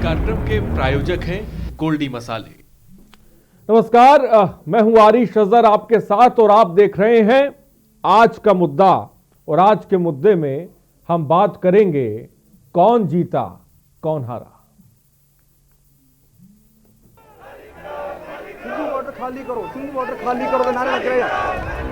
कार्यक्रम के प्रायोजक हैं गोल्डी मसाले। नमस्कार, मैं हूं आरिश अजहर आपके साथ और आप देख रहे हैं आज का मुद्दा। और आज के मुद्दे में हम बात करेंगे कौन जीता कौन हारा। सिंगल वाटर खाली करो, सिंगल वाटर खाली करो के नारे लग रहे हैं।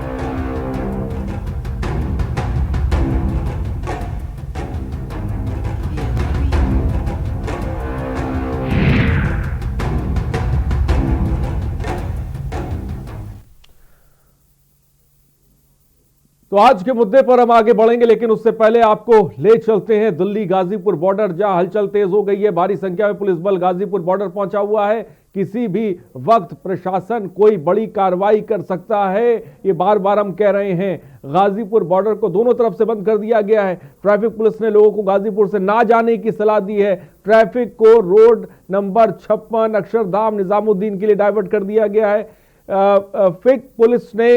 तो आज के मुद्दे पर हम आगे बढ़ेंगे, लेकिन उससे पहले आपको ले चलते हैं दिल्ली गाजीपुर बॉर्डर, जहां हलचल तेज हो गई है। भारी संख्या में पुलिस बल गाजीपुर बॉर्डर पहुंचा हुआ है। किसी भी वक्त प्रशासन कोई बड़ी कार्रवाई कर सकता है, ये बार बार हम कह रहे हैं। गाजीपुर बॉर्डर को दोनों तरफ से बंद कर दिया गया है। ट्रैफिक पुलिस ने लोगों को गाजीपुर से ना जाने की सलाह दी है। ट्रैफिक को रोड नंबर 56 अक्षरधाम निजामुद्दीन के लिए डाइवर्ट कर दिया गया है। फिक पुलिस ने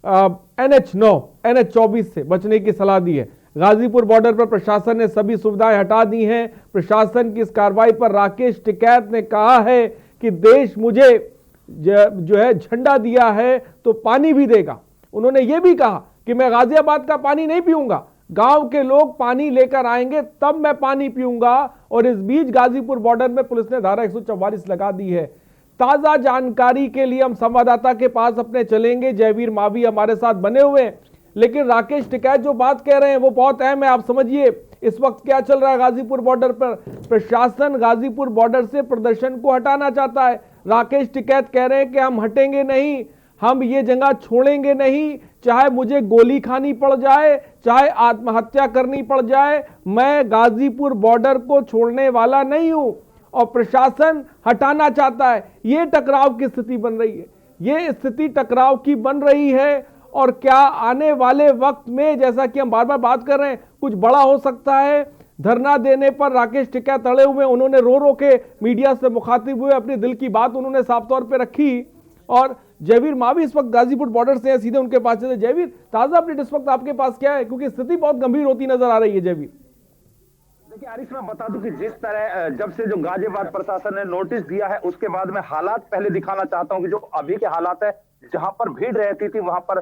NH9 NH24 से बचने की सलाह दी है। गाजीपुर बॉर्डर पर प्रशासन ने सभी सुविधाएं हटा दी हैं। प्रशासन की इस कार्रवाई पर राकेश टिकैत ने कहा है कि देश मुझे जो है झंडा दिया है तो पानी भी देगा। उन्होंने ये भी कहा कि मैं गाजियाबाद का पानी नहीं पीऊंगा, गांव के लोग पानी लेकर आएंगे तब मैं पानी पीऊंगा। और इस बीच गाजीपुर बॉर्डर में पुलिस ने धारा 144 लगा दी है। ताजा जानकारी के लिए हम संवाददाता के पास अपने चलेंगे। जयवीर मावी हमारे साथ बने हुए हैं, लेकिन राकेश टिकैत जो बात कह रहे हैं वो बहुत अहम है। आप समझिए इस वक्त क्या चल रहा है गाजीपुर बॉर्डर पर। प्रशासन गाजीपुर बॉर्डर से प्रदर्शन को हटाना चाहता है। राकेश टिकैत कह रहे हैं कि हम हटेंगे नहीं, हम ये जगह छोड़ेंगे नहीं, चाहे मुझे गोली खानी पड़ जाए, चाहे आत्महत्या करनी पड़ जाए, मैं गाजीपुर बॉर्डर को छोड़ने वाला नहीं हूं। और प्रशासन हटाना चाहता है। यह टकराव की स्थिति बन रही है, यह स्थिति टकराव की बन रही है। और क्या आने वाले वक्त में, जैसा कि हम बार बार बात कर रहे हैं, कुछ बड़ा हो सकता है। धरना देने पर राकेश टिकैत अड़े हुए, उन्होंने रो रो के मीडिया से मुखातिब हुए, अपने दिल की बात उन्होंने साफ तौर पे रखी। और जयवीर मावी इस वक्त गाजीपुर बॉर्डर से हैं, सीधे उनके पास चले। जयवीर, ताजा अपडेट इस वक्त आपके पास क्या है, क्योंकि स्थिति बहुत गंभीर होती नजर आ रही है। जयवीर, देखिए आरिश, मैं बता दूं कि जिस तरह जब से जो गाजियाबाद प्रशासन ने नोटिस दिया है उसके बाद मैं हालात पहले दिखाना चाहता हूं कि जो अभी के हालात है, जहां पर भीड़ रहती थी वहां पर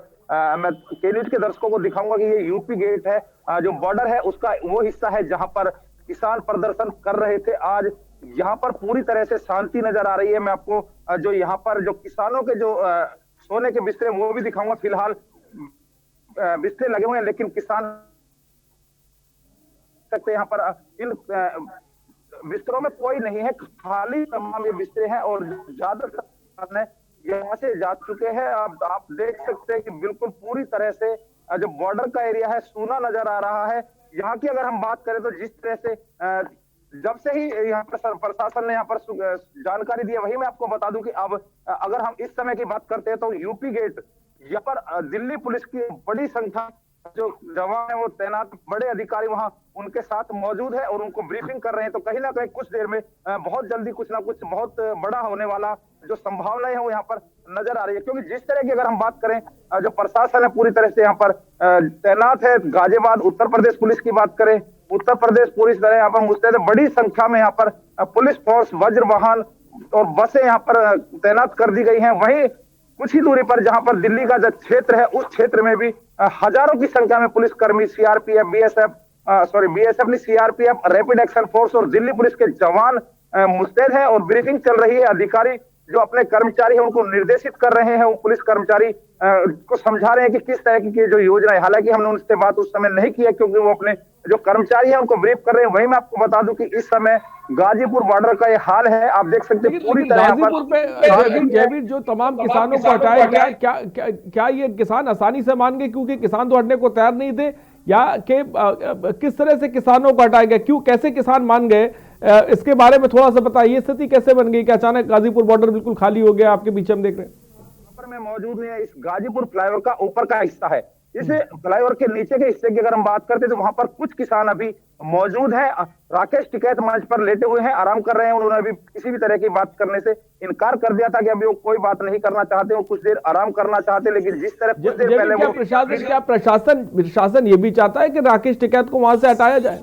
मैं के न्यूज के दर्शकों को दिखाऊंगा कि ये यूपी गेट है, जो बॉर्डर है उसका वो हिस्सा है जहां पर किसान प्रदर्शन कर रहे थे। आज यहाँ पर पूरी तरह से शांति नजर आ रही है। मैं आपको जो यहाँ पर जो किसानों के जो सोने के बिस्तर वो भी दिखाऊंगा। फिलहाल बिस्तर लगे हुए हैं, लेकिन किसान सकते यहाँ पर इन बिस्तरों में कोई नहीं है, खाली तमाम ये बिस्तरे हैं। और ज्यादातर यहाँ से जा चुके हैं। आप देख सकते हैं कि बिल्कुल पूरी तरह से जो बॉर्डर का एरिया है सूना नजर आ रहा है। यहाँ की अगर हम बात करें तो जिस तरह से जब से ही यहाँ पर प्रशासन ने यहाँ पर जानकारी दी है, वही मैं आपको बता दूं कि अब अगर हम इस समय की बात करते हैं तो यूपी गेट यहाँ पर दिल्ली पुलिस की बड़ी संख्या जो जवान है वो तैनात, बड़े अधिकारी वहां उनके साथ मौजूद है और उनको ब्रीफिंग कर रहे हैं। तो कहीं ना कहीं कुछ देर में बहुत जल्दी कुछ ना कुछ बहुत बड़ा होने वाला जो संभावनाएं है वो यहाँ पर नजर आ रही है। क्योंकि जिस तरह की अगर हम बात करें, जो प्रशासन है पूरी तरह से यहाँ पर तैनात है। गाजियाबाद उत्तर प्रदेश पुलिस की बात करें, उत्तर प्रदेश पुलिस दल यहाँ पर मुस्तैद है। बड़ी संख्या में यहाँ पर पुलिस फोर्स, वज्र वाहन और बसें यहाँ पर तैनात कर दी गई है। वहीं कुछ ही दूरी पर जहां पर दिल्ली का जो क्षेत्र है उस क्षेत्र में भी हजारों की संख्या में पुलिसकर्मी, सीआरपीएफ, बीएसएफ नहीं सीआरपीएफ, रैपिड एक्शन फोर्स और दिल्ली पुलिस के जवान मुस्तैद है। और ब्रीफिंग चल रही है। अधिकारी जो अपने कर्मचारी हैं उनको निर्देशित कर रहे हैं। वो पुलिस कर्मचारी को समझा रहे हैं कि किस तरह की जो योजना है। हालांकि हमने उनसे बात उस समय नहीं की है, क्योंकि वो अपने जो कर्मचारी हैं उनको ब्रीफ कर रहे हैं। वहीं मैं आपको बता दूं कि इस समय गाजीपुर बॉर्डर का ये हाल है। आप देख सकते हैं पूरी तरह गाजीपुर पे जयवीर जो तमाम किसानों को हटाया गया, क्या ये किसान आसानी से मान गए, क्योंकि किसान तो हटने को तैयार नहीं थे, या कि किस तरह से किसानों को हटाया गया, क्यों, कैसे किसान मान गए, इसके बारे में थोड़ा सा बताइए। ये स्थिति कैसे बन गई कि अचानक गाजीपुर बॉर्डर बिल्कुल खाली हो गया? आपके पीछे हम देख रहे हैं में मौजूद नहीं है। इस गाजीपुर फ्लाईओवर का ऊपर का हिस्सा है। इस फ्लाईओवर के नीचे के हिस्से की अगर हम बात करते हैं तो वहां पर कुछ किसान अभी मौजूद हैं। राकेश टिकैत मंच पर लेटे हुए हैं, आराम कर रहे हैं। उन्होंने अभी किसी भी तरह की बात करने से इनकार कर दिया था कि अभी वो कोई बात नहीं करना चाहते, वो कुछ देर आराम करना चाहते। लेकिन जिस तरह कुछ देर पहले वो प्रशासन ये भी चाहता है कि राकेश टिकैत को वहां से हटाया जाए।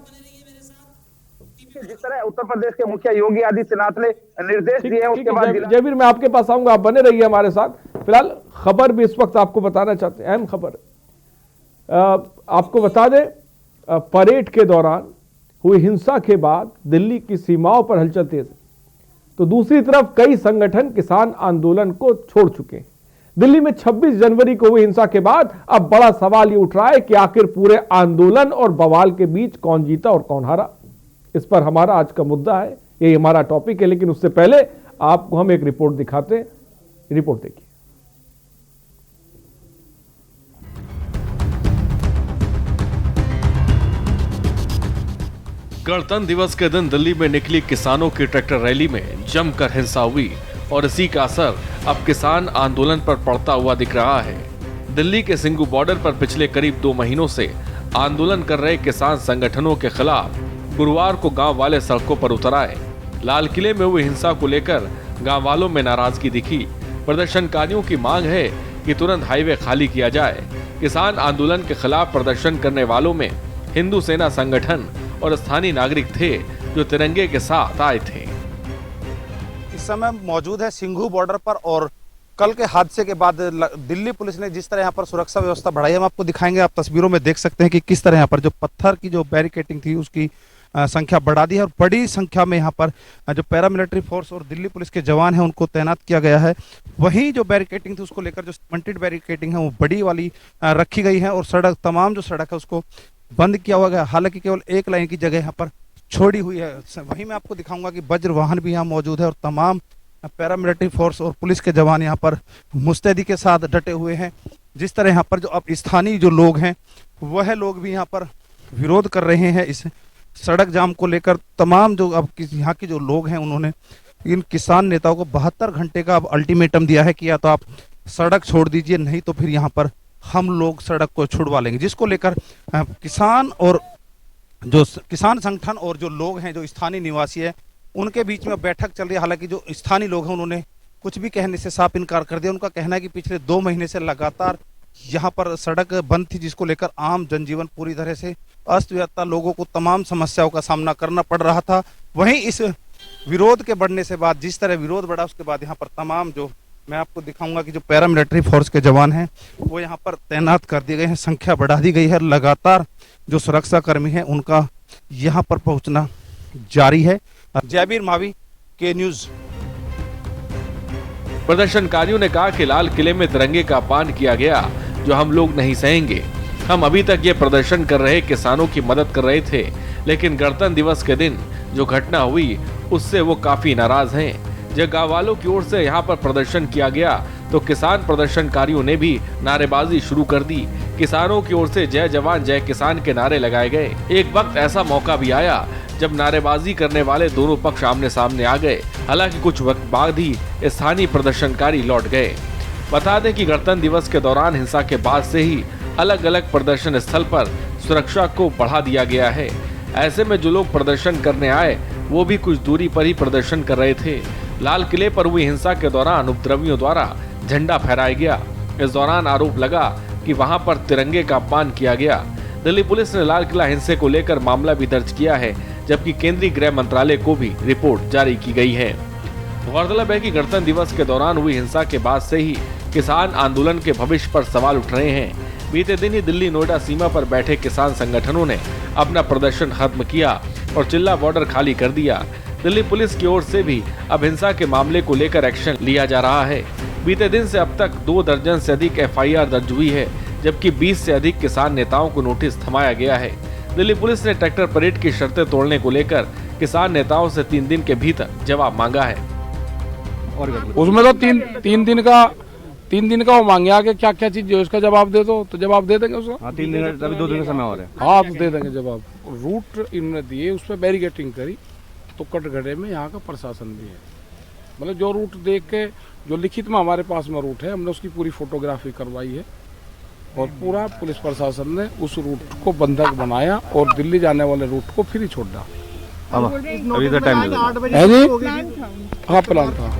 देखिए जिस तरह उत्तर प्रदेश के मुखिया योगी आदित्यनाथ ने निर्देश दिए हैं, उसके बाद जयवीर मैं आपके पास आऊंगा, आप बने रहिए हमारे साथ। फिलहाल खबर भी इस वक्त आपको बताना चाहते हैं, अहम खबर आपको बता दें, परेड के दौरान हुई हिंसा के बाद दिल्ली की सीमाओं पर हलचल तेज है, तो दूसरी तरफ कई संगठन किसान आंदोलन को छोड़ चुके हैं। दिल्ली में 26 जनवरी को हुई हिंसा के बाद अब बड़ा सवाल ये उठ रहा है कि आखिर पूरे आंदोलन और बवाल के बीच कौन जीता और कौन हारा। इस पर हमारा आज का मुद्दा है, यही हमारा टॉपिक है। लेकिन उससे पहले आपको हम एक रिपोर्ट दिखाते हैं, रिपोर्ट देखिए। गणतंत्र दिवस के दिन दिल्ली में निकली किसानों की ट्रैक्टर रैली में जमकर हिंसा हुई और इसी का असर अब किसान आंदोलन पर पड़ता हुआ दिख रहा है। दिल्ली के सिंघू बॉर्डर पर पिछले करीब 2 महीनों से आंदोलन कर रहे किसान संगठनों के खिलाफ गुरुवार को गांव वाले सड़कों पर उतर आए। लाल किले में हुई हिंसा को लेकर गांव वालों में नाराजगी दिखी। प्रदर्शनकारियों की मांग है कि तुरंत हाईवे खाली किया जाए। किसान आंदोलन के खिलाफ प्रदर्शन करने वालों में हिंदू सेना संगठन और स्थानीय नागरिक थे जो तिरंगे के साथ आए थे। इस समय मौजूद है सिंघू बॉर्डर पर और कल के हादसे के बाद दिल्ली पुलिस ने जिस तरह यहाँ पर सुरक्षा व्यवस्था बढ़ाई है, हम आपको दिखाएंगे। आप तस्वीरों में देख सकते हैं कि किस तरह यहाँ पर जो पत्थर की जो बैरिकेटिंग थी उसकी संख्या बढ़ा दी है और बड़ी संख्या में यहाँ पर जो पैरामिलिट्री फोर्स और दिल्ली पुलिस के जवान हैं उनको तैनात किया गया है। वहीं जो बैरिकेटिंग थी उसको लेकर जो सीमेंटेड बैरिकेटिंग है वो बड़ी वाली रखी गई है और सड़क तमाम जो सड़क है उसको बंद किया हुआ गया। हालांकि केवल एक लाइन की जगह यहाँ पर छोड़ी हुई है। वहीं मैं आपको दिखाऊंगा कि वज्र वाहन भी यहाँ मौजूद है और तमाम पैरामिलिट्री फोर्स और पुलिस के जवान यहाँ पर मुस्तैदी के साथ डटे हुए हैं। जिस तरह यहाँ पर जो अब स्थानीय जो लोग हैं वह लोग भी यहाँ पर विरोध कर रहे हैं इस सड़क जाम को लेकर। तमाम जो अब यहाँ के जो लोग हैं उन्होंने इन किसान नेताओं को 72 घंटे का अब अल्टीमेटम दिया है कि या तो आप सड़क छोड़ दीजिए, नहीं तो फिर यहाँ पर हम लोग सड़क को छुड़वा लेंगे। जिसको लेकर किसान और जो किसान संगठन और जो लोग हैं जो स्थानीय निवासी है उनके बीच में बैठक चल रही है। हालांकि जो स्थानीय लोग हैं उन्होंने कुछ भी कहने से साफ इनकार कर दिया। उनका कहना है कि पिछले 2 महीने से लगातार यहाँ पर सड़क बंद थी, जिसको लेकर आम जनजीवन पूरी तरह से अस्त व्यस्त था। लोगों को तमाम समस्याओं का सामना करना पड़ रहा था। वहीं इस विरोध के बढ़ने से बाद, जिस तरह विरोध बढ़ा उसके बाद यहाँ पर तमाम जो मैं आपको दिखाऊंगा कि जो पैरामिलिट्री फोर्स के जवान हैं वो यहाँ पर तैनात कर दिए गए हैं, संख्या बढ़ा दी गई है। लगातार जो सुरक्षा कर्मी हैं उनका यहाँ पर पहुंचना जारी है। जयवीर मावी, के न्यूज। प्रदर्शनकारियों ने कहा कि लाल किले में तिरंगे का अपमान किया गया, जो हम लोग नहीं सहेंगे। हम अभी तक ये प्रदर्शन कर रहे किसानों की मदद कर रहे थे, लेकिन गणतंत्र दिवस के दिन जो घटना हुई उससे वो काफी नाराज हैं। जब गाँव वालों की ओर से यहाँ पर प्रदर्शन किया गया तो किसान प्रदर्शनकारियों ने भी नारेबाजी शुरू कर दी। किसानों की ओर से जय जवान जय किसान के नारे लगाए गए। एक वक्त ऐसा मौका भी आया जब नारेबाजी करने वाले दोनों पक्ष आमने सामने आ गए। हालांकि कुछ वक्त बाद ही स्थानीय प्रदर्शनकारी लौट गए। बता दें कि गणतंत्र दिवस के दौरान हिंसा के बाद से ही अलग अलग प्रदर्शन स्थल पर सुरक्षा को बढ़ा दिया गया है। ऐसे में जो लोग प्रदर्शन करने आए वो भी कुछ दूरी पर ही प्रदर्शन कर रहे थे। लाल किले पर हुई हिंसा के दौरान उपद्रवियों द्वारा झंडा फहराया गया। इस दौरान आरोप लगा कि वहां पर तिरंगे का अपमान किया गया। दिल्ली पुलिस ने लाल किला हिंसे को लेकर मामला भी दर्ज किया है, जबकि केंद्रीय गृह मंत्रालय को भी रिपोर्ट जारी की गई है। गौरतलब है कि गणतंत्र दिवस के दौरान हुई हिंसा के बाद से ही किसान आंदोलन के भविष्य पर सवाल उठ रहे हैं। बीते दिन ही दिल्ली नोएडा सीमा पर बैठे किसान संगठनों ने अपना प्रदर्शन खत्म किया और चिल्ला बॉर्डर खाली कर दिया। दिल्ली पुलिस की ओर से भी अब हिंसा के मामले को लेकर एक्शन लिया जा रहा है। बीते दिन से अब तक 2 दर्जन से अधिक FIR दर्ज हुई है, जबकि 20 से अधिक किसान नेताओं को नोटिस थमाया गया है। दिल्ली पुलिस ने ट्रैक्टर परेड की शर्तें तोड़ने को लेकर किसान नेताओं से 3 दिन के भीतर जवाब मांगा है। उसमें तो तीन दिन का वो मांगे आगे क्या क्या चीज जो इसका जवाब दे दो, तो जवाब दे देंगे उसका। 3 दिन, अभी 2 दिन का समय और है। हाँ, तो दे देंगे जवाब। रूट इन्होंने दिए, उस पर बैरिकेटिंग करी, तो कटघरे में यहाँ का प्रशासन भी है। मतलब जो रूट देख के, जो लिखित में हमारे पास में रूट है, हमने उसकी पूरी फोटोग्राफी करवाई है और पूरा पुलिस प्रशासन ने उस रूट को बंधक बनाया और दिल्ली जाने वाले रूट को फ्री छोड़ दिया। अभी तो टाइम हाँ, प्लान था।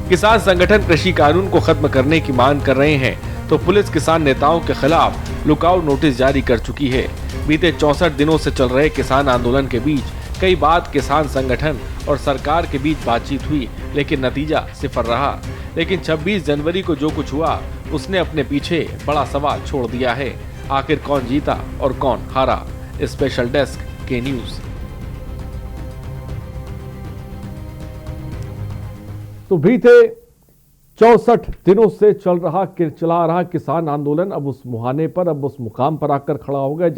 किसान संगठन कृषि कानून को खत्म करने की मांग कर रहे हैं, तो पुलिस किसान नेताओं के खिलाफ लुकआउट नोटिस जारी कर चुकी है। बीते 64 दिनों से चल रहे किसान आंदोलन के बीच कई बार किसान संगठन और सरकार के बीच बातचीत हुई, लेकिन नतीजा सिफर रहा। लेकिन 26 जनवरी को जो कुछ हुआ उसने अपने पीछे बड़ा सवाल छोड़ दिया है। आखिर कौन जीता और कौन हारा? स्पेशल डेस्क के न्यूज। तो बीते 64 दिनों से चला रहा किसान आंदोलन अब उस मुहाने पर, अब उस मुकाम पर आकर खड़ा हो गया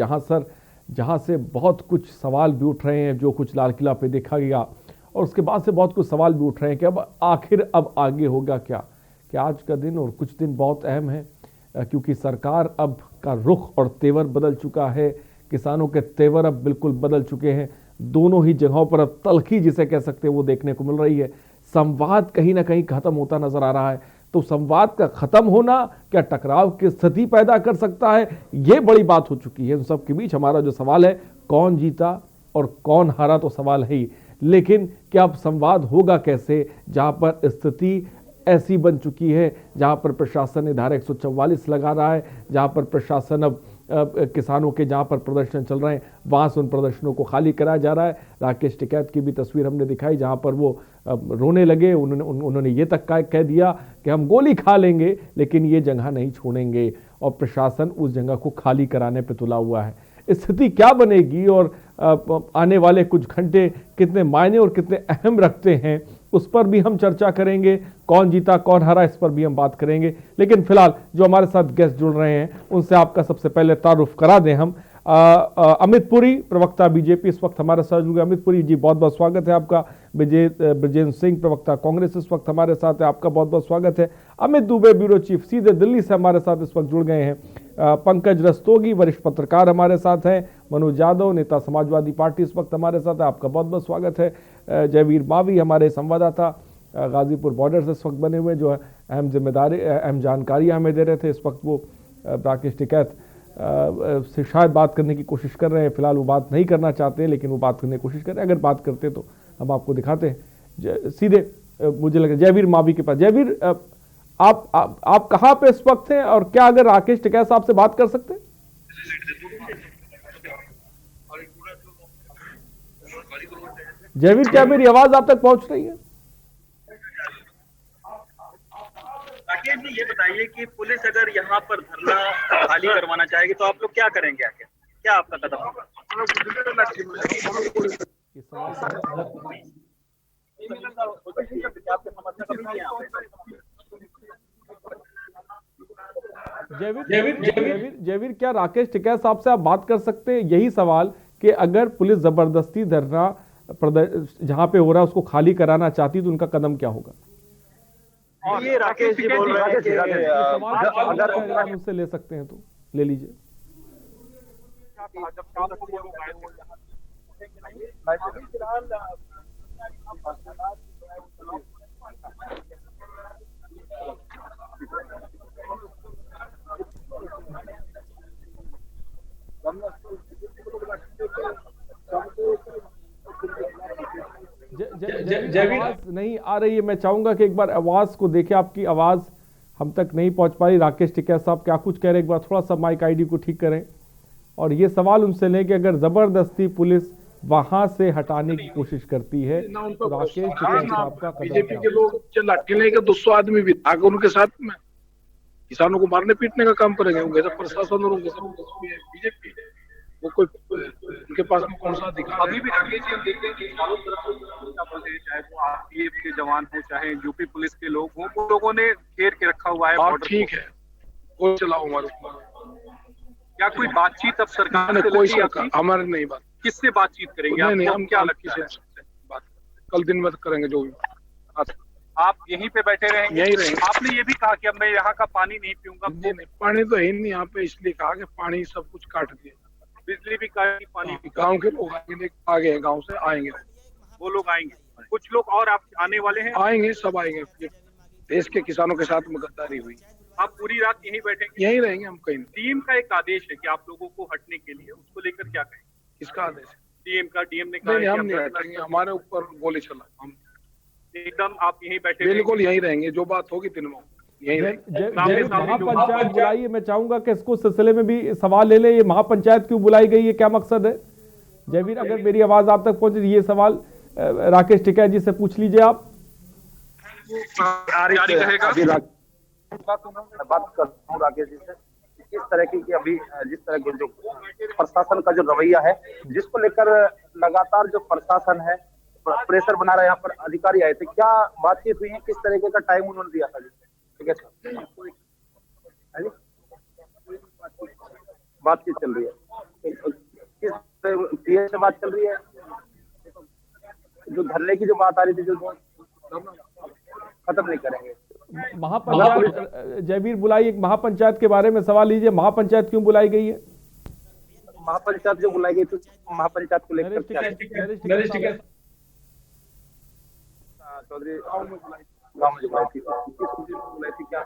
जहां से बहुत कुछ सवाल भी उठ रहे हैं। जो कुछ लाल किला पे देखा गया और उसके बाद से बहुत कुछ सवाल भी उठ रहे हैं कि अब आगे होगा क्या। कि आज का दिन और कुछ दिन बहुत अहम है, क्योंकि सरकार अब का रुख और तेवर बदल चुका है। किसानों के तेवर अब बिल्कुल बदल चुके हैं। दोनों ही जगहों पर अब तल्खी जिसे कह सकते हैं वो देखने को मिल रही है। संवाद कहीं ना कहीं खत्म होता नजर आ रहा है। तो संवाद का खत्म होना क्या टकराव की स्थिति पैदा कर सकता है, ये बड़ी बात हो चुकी है। उन सब के बीच हमारा जो सवाल है, कौन जीता और कौन हारा, तो सवाल है ही, लेकिन क्या अब संवाद होगा कैसे जहां पर स्थिति ऐसी बन चुकी है, जहां पर प्रशासन ने धारा 144 लगा रहा है, जहां पर प्रशासन अब किसानों के जहां पर प्रदर्शन चल रहे हैं वहां से उन प्रदर्शनों को खाली कराया जा रहा है। राकेश टिकैत की भी तस्वीर हमने दिखाई जहां पर वो रोने लगे। उन्होंने ये तक कह दिया कि हम गोली खा लेंगे लेकिन ये जगह नहीं छोड़ेंगे, और प्रशासन उस जगह को खाली कराने पर तुला हुआ है। स्थिति क्या बनेगी और आने वाले कुछ घंटे कितने मायने और कितने अहम रखते हैं, उस पर भी हम चर्चा करेंगे। कौन जीता कौन हारा, इस पर भी हम बात करेंगे। लेकिन फिलहाल जो हमारे साथ गेस्ट जुड़ रहे हैं उनसे आपका सबसे पहले तारुफ करा दें हम। अमित पुरी, प्रवक्ता बीजेपी, इस वक्त हमारे साथ जुड़ गए। अमित पुरी जी, बहुत बहुत स्वागत है आपका। ब्रजेंद्र सिंह, प्रवक्ता कांग्रेस, इस वक्त हमारे साथ है, आपका बहुत बहुत स्वागत है। अमित दुबे, ब्यूरो चीफ, सीधे दिल्ली से हमारे साथ इस वक्त जुड़ गए हैं। पंकज रस्तोगी, वरिष्ठ पत्रकार, हमारे साथ हैं। मनोज यादव, नेता समाजवादी पार्टी, इस वक्त हमारे साथ है, आपका बहुत बहुत स्वागत है। जयवीर मावी, हमारे संवाददाता गाजीपुर बॉर्डर से इस वक्त बने हुए, जो अहम जिम्मेदारी अहम जानकारियां हमें दे रहे थे। इस वक्त वो राकेश टिकैत से शायद बात करने की कोशिश कर रहे हैं। फिलहाल वो बात नहीं करना चाहते हैं, लेकिन वो बात करने की कोशिश कर रहे हैं। अगर बात करते तो हम आपको दिखाते हैं। सीधे मुझे लगा जयवीर मावी के पास। जयवीर, आप कहाँ पे इस वक्त हैं और क्या अगर राकेश टिकैत साहब से बात कर सकते हैं? जयवीर, क्या मेरी आवाज आप तक पहुंच रही है? राकेश जी, ये बताइए कि पुलिस अगर यहाँ पर धरना खाली करवाना चाहेगी तो आप लोग क्या करेंगे? आगे क्या आपका कदम होगा? जयवीर, क्या राकेश टिकैत साहब से आप बात कर सकते हैं? यही सवाल कि अगर पुलिस जबरदस्ती धरना जहां पे हो रहा है उसको खाली कराना चाहती तो उनका कदम क्या होगा? ये राकेश जी बोल रहे हैं कि अगर मुझसे ले सकते हैं तो ले लीजिए। आवाज नहीं आ रही है, मैं चाहूंगा कि एक बार आवाज को देखें। आपकी आवाज हम तक नहीं पहुंच पा रही। राकेश टिकैत साहब क्या कुछ कह रहे हैं, एक बार थोड़ा सा माइक आईडी को ठीक करें और ये सवाल उनसे लें कि अगर जबरदस्ती पुलिस वहां से हटाने की कोशिश करती है तो राकेश टिकैत साहब का बीजेपी के लोग लाठी के 200 आदमी भी आगे उनके साथ में किसानों को मारने पीटने का काम करेंगे। उनके सब प्रशासन और उनके सब बीजेपी, वो कोई उनके पास में कौन सा अधिकार? अभी भी राकेश जी हम देखते हैं कि चारों तरफ से चाहे वो आरपीएफ के जवान हो चाहे यूपी पुलिस के लोग हो, वो लोगों ने घेर के रखा हुआ है बॉर्डर। ठीक है, वो चलाओ हमारे ऊपर। क्या कोई बातचीत अब सरकार से कोई हमारे नहीं बात? किससे बातचीत करेंगे? नहीं, हम क्या लगता है? बात कल दिन में करेंगे जो भी। आप यहीं पे बैठे रहेंगे? यहीं रहेंगे। आपने ये भी कहा कि अब मैं यहाँ का पानी नहीं पीऊंगा। नहीं, पानी तो है नहीं यहाँ पे, इसलिए कहा कि पानी सब कुछ काट दिया। बिजली भी काटी, पानी भी। गांव के लोग आगे हैं, गांव से आएंगे, वो लोग आएंगे। कुछ लोग और आप आने वाले हैं? आएंगे, सब आएंगे। देश के किसानों के साथ में गद्दारी हुई। आप पूरी रात यहीं बैठेंगे? यहीं रहेंगे हम कहीं। डीएम का एक आदेश है कि आप लोगों को हटने के लिए, उसको लेकर क्या कहें? किसका आदेश है? डीएम का। डीएम ने कहा हम नहीं हटेंगे, हमारे ऊपर गोली चला। हम एकदम आप यहीं बैठे? बिल्कुल यहीं रहेंगे, जो बात होगी दिन में यहीं महापंचायत बुलाई है, मैं चाहूंगा कि इसको सिलसिले में भी सवाल ले ले। ये महापंचायत क्यों बुलाई गई है, क्या मकसद है? जयवीर, अगर मेरी आवाज आप तक पहुंच रही है, ये सवाल राकेश टिकैत जी से पूछ लीजिए आप। जारी रहेगा। अभी बात करता हूँ राकेश जी से, किस तरह की अभी जिस तरह के जो प्रशासन का जो रवैया है, जिसको लेकर लगातार जो प्रशासन है प्रेशर बना रहा है, यहाँ पर अधिकारी आए थे, क्या बातचीत हुई है, किस तरीके का टाइम उन्होंने दिया था? ठीक है सर, बातचीत चल रही है, किस पीए से बात चल रही है? जो धरने की जो बात आ रही थी, जो खत्म नहीं करेंगे महापंचायत, जयवीर बुलाई, एक महापंचायत के बारे में सवाल लीजिए, महापंचायत क्यों बुलाई गई है? महापंचायत जो बुलाई गई थी, महापंचायत को लेकर चौधरी गाँव में जो बुलाई थी, बुलाई थी क्या?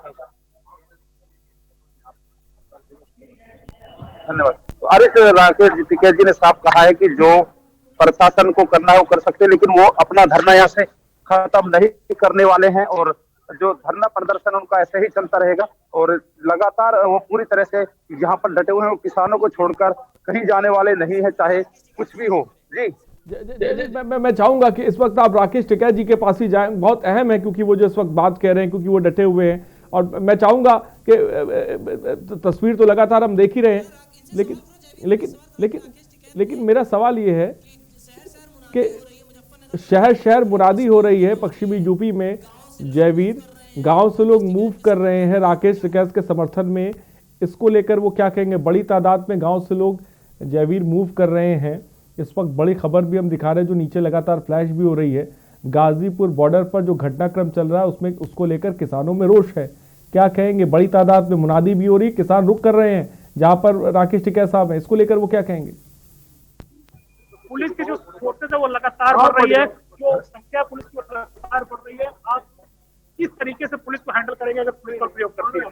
धन्यवाद। तो अरे राकेश टिकैत जी ने साफ कहा है कि जो प्रशासन को करना है वो कर सकते हैं, लेकिन वो अपना धरना यहाँ से खत्म नहीं करने वाले हैं और जो धरना प्रदर्शन उनका ऐसे ही चलता रहेगा और लगातार वो पूरी तरह से यहाँ पर डटे हुए हैं। किसानों को छोड़कर कहीं जाने वाले नहीं है, चाहे कुछ भी हो। जी मैं चाहूंगा कि इस वक्त आप राकेश टिकैत जी के पास ही जाएं, बहुत अहम है क्योंकि वो जो इस वक्त बात कह रहे हैं, क्योंकि वो डटे हुए हैं। और मैं चाहूंगा कि तस्वीर तो लगातार हम देख ही रहे हैं, लेकिन लेकिन लेकिन लेकिन मेरा सवाल ये है कि शहर शहर मुनादी हो रही है पश्चिमी यूपी में। जयवीर, गांव से लोग मूव कर रहे हैं राकेश टिकैत के समर्थन में, इसको लेकर वो क्या कहेंगे? बड़ी तादाद में गांव से लोग जयवीर मूव कर रहे हैं। इस वक्त बड़ी खबर भी हम दिखा रहे हैं जो नीचे लगातार फ्लैश भी हो रही है। गाजीपुर बॉर्डर पर जो घटनाक्रम चल रहा है उसमें उसको लेकर किसानों में रोष है, क्या कहेंगे? बड़ी तादाद में मुनादी भी हो रही है, किसान रुक कर रहे हैं जहां पर राकेश टिकैत साहब हैं, इसको लेकर वो क्या कहेंगे? पुलिस की जो फोर्सेज है वो लगातार बढ़ रही है, जो संख्या पुलिस की लगातार बढ़ रही है। आप किस तरीके से पुलिस को हैंडल करेंगे अगर पुलिस का प्रयोग करती है?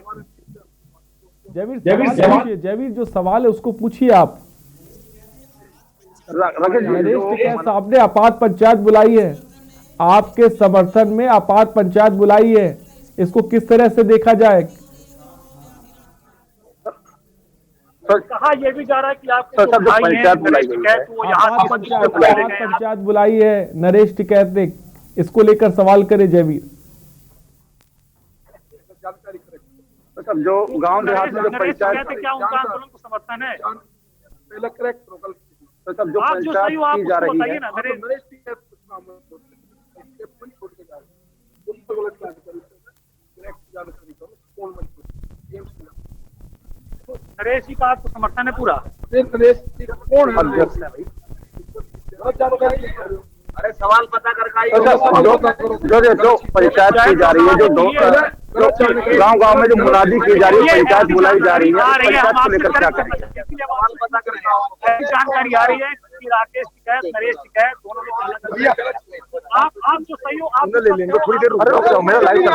जयवीर जो सवाल है उसको पूछिए आप। नरेश टिकैत साहब ने आपात पंचायत बुलाई है, आपके समर्थन में आपात पंचायत बुलाई है, इसको किस तरह से देखा जाए? कहा यह भी जा रहा है कि आपके जो भाई हैं नरेश टिकैत, वो यहाँ पंचायत बुलाई है नरेश टिकैत ने, इसको लेकर सवाल करे जयवीर। सब जो गांव देहात में जो पंचायत, क्या उनका आंदोलन को समर्थन है? तो सब जो पंचायत की जा रही है, नरेश जी का आपको समर्थन है पूरा? कौन अध्यक्ष है भाई? अरे सवाल पता कर जो पंचायत की जा रही है, जो गांव गांव में जो मुनादी की जा रही है, पंचायत बुलाई जा रही है, पंचायत को लेकर क्या करेंगे? सवाल पता कर जानकारी आ रही है कि राकेश टिकैत, नरेश टिकैत दोनों लोग आप जो सही हो आप ले लेंगे थोड़ी देर। अरे मेरा लाइव जो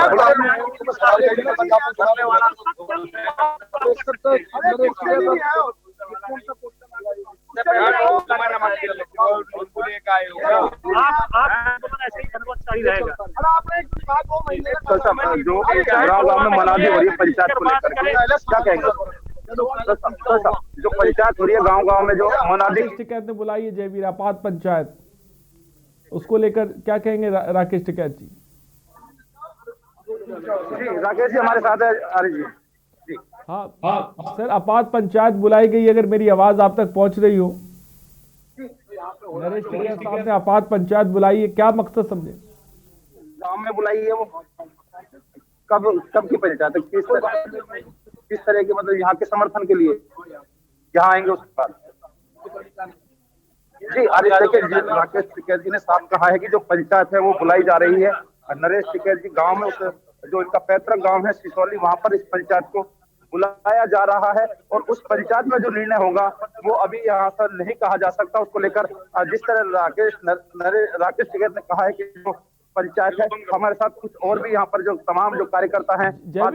गाँव में मनादी हो रही है पंचायत को लेकर क्या कहेंगे? जो पंचायत हो रही है गांव गांव में जो मनादी टिकैत ने बुलाई है जयवीर, आपात पंचायत, उसको लेकर क्या कहेंगे राकेश टिकैत जी? राकेश जी हमारे साथ है। अरे जी हाँ सर, आपात पंचायत बुलाई गई, अगर मेरी आवाज आप तक पहुंच रही हो। नरेश टिकैत साहब ने आपात पंचायत बुलाई है, क्या मकसद समझे? गांव में बुलाई है, वो कब की पंचायत है, किस तरह के, मतलब यहाँ के समर्थन के लिए यहाँ आएंगे उसके बाद? जी अरे देखिए, राकेश टिकैत जी ने साफ कहा है कि जो पंचायत है वो बुलाई जा रही है। नरेश टिकैत जी गांव में, उस जो इनका पैतृक गांव है सिसौली, वहां पर इस पंचायत को बुलाया जा रहा है और उस पंचायत में जो निर्णय होगा वो अभी यहाँ पर नहीं कहा जा सकता। उसको लेकर जिस तरह राकेश टिकैत ने कहा है कि जो पंचायत है, हमारे साथ कुछ और भी यहाँ पर जो तमाम जो कार्यकर्ता हैं, जगह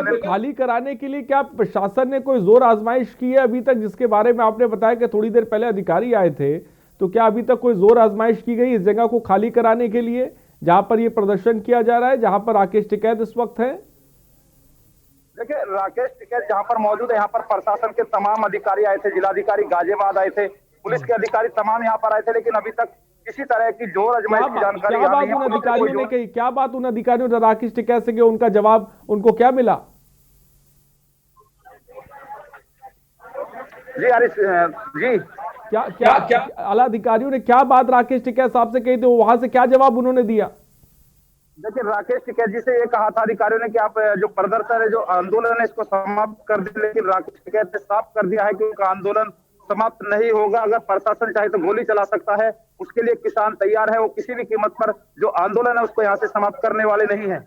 को खाली कराने के लिए क्या प्रशासन ने कोई जोर आजमाइश की है अभी तक, जिसके बारे में आपने बताया कि थोड़ी देर पहले अधिकारी आए थे, तो क्या अभी तक कोई जोर आजमाइश की गई इस जगह को खाली कराने के लिए जहां पर ये प्रदर्शन किया जा रहा है, जहां पर राकेश टिकैत इस वक्त है? देखिए, राकेश टिकैत जहां पर मौजूद है, यहाँ पर प्रशासन के तमाम अधिकारी आए थे, जिलाधिकारी गाजियाबाद आए थे, पुलिस के अधिकारी तमाम यहाँ पर आए थे, लेकिन अभी तक किसी तरह की जोर अजमाइश की जानकारी क्या बात उन अधिकारियों ने कही, क्या बात उन अधिकारियों ने राकेश टिकैत से, उनका जवाब उनको क्या मिला? जी हरीश जी, क्या आला अधिकारियों ने क्या बात राकेश टिकैत साहब से कही थी, वहां से क्या जवाब उन्होंने दिया? देखिए, राकेश टिकैत जी से ये कहा था अधिकारियों ने कि आप जो प्रदर्शन है, जो आंदोलन है, इसको समाप्त कर दे, लेकिन राकेश टिकैत ने साफ कर दिया है कि उनका आंदोलन समाप्त नहीं होगा। अगर प्रशासन चाहे तो गोली चला सकता है, उसके लिए किसान तैयार है। वो किसी भी कीमत पर जो आंदोलन है उसको यहाँ से समाप्त करने वाले नहीं है।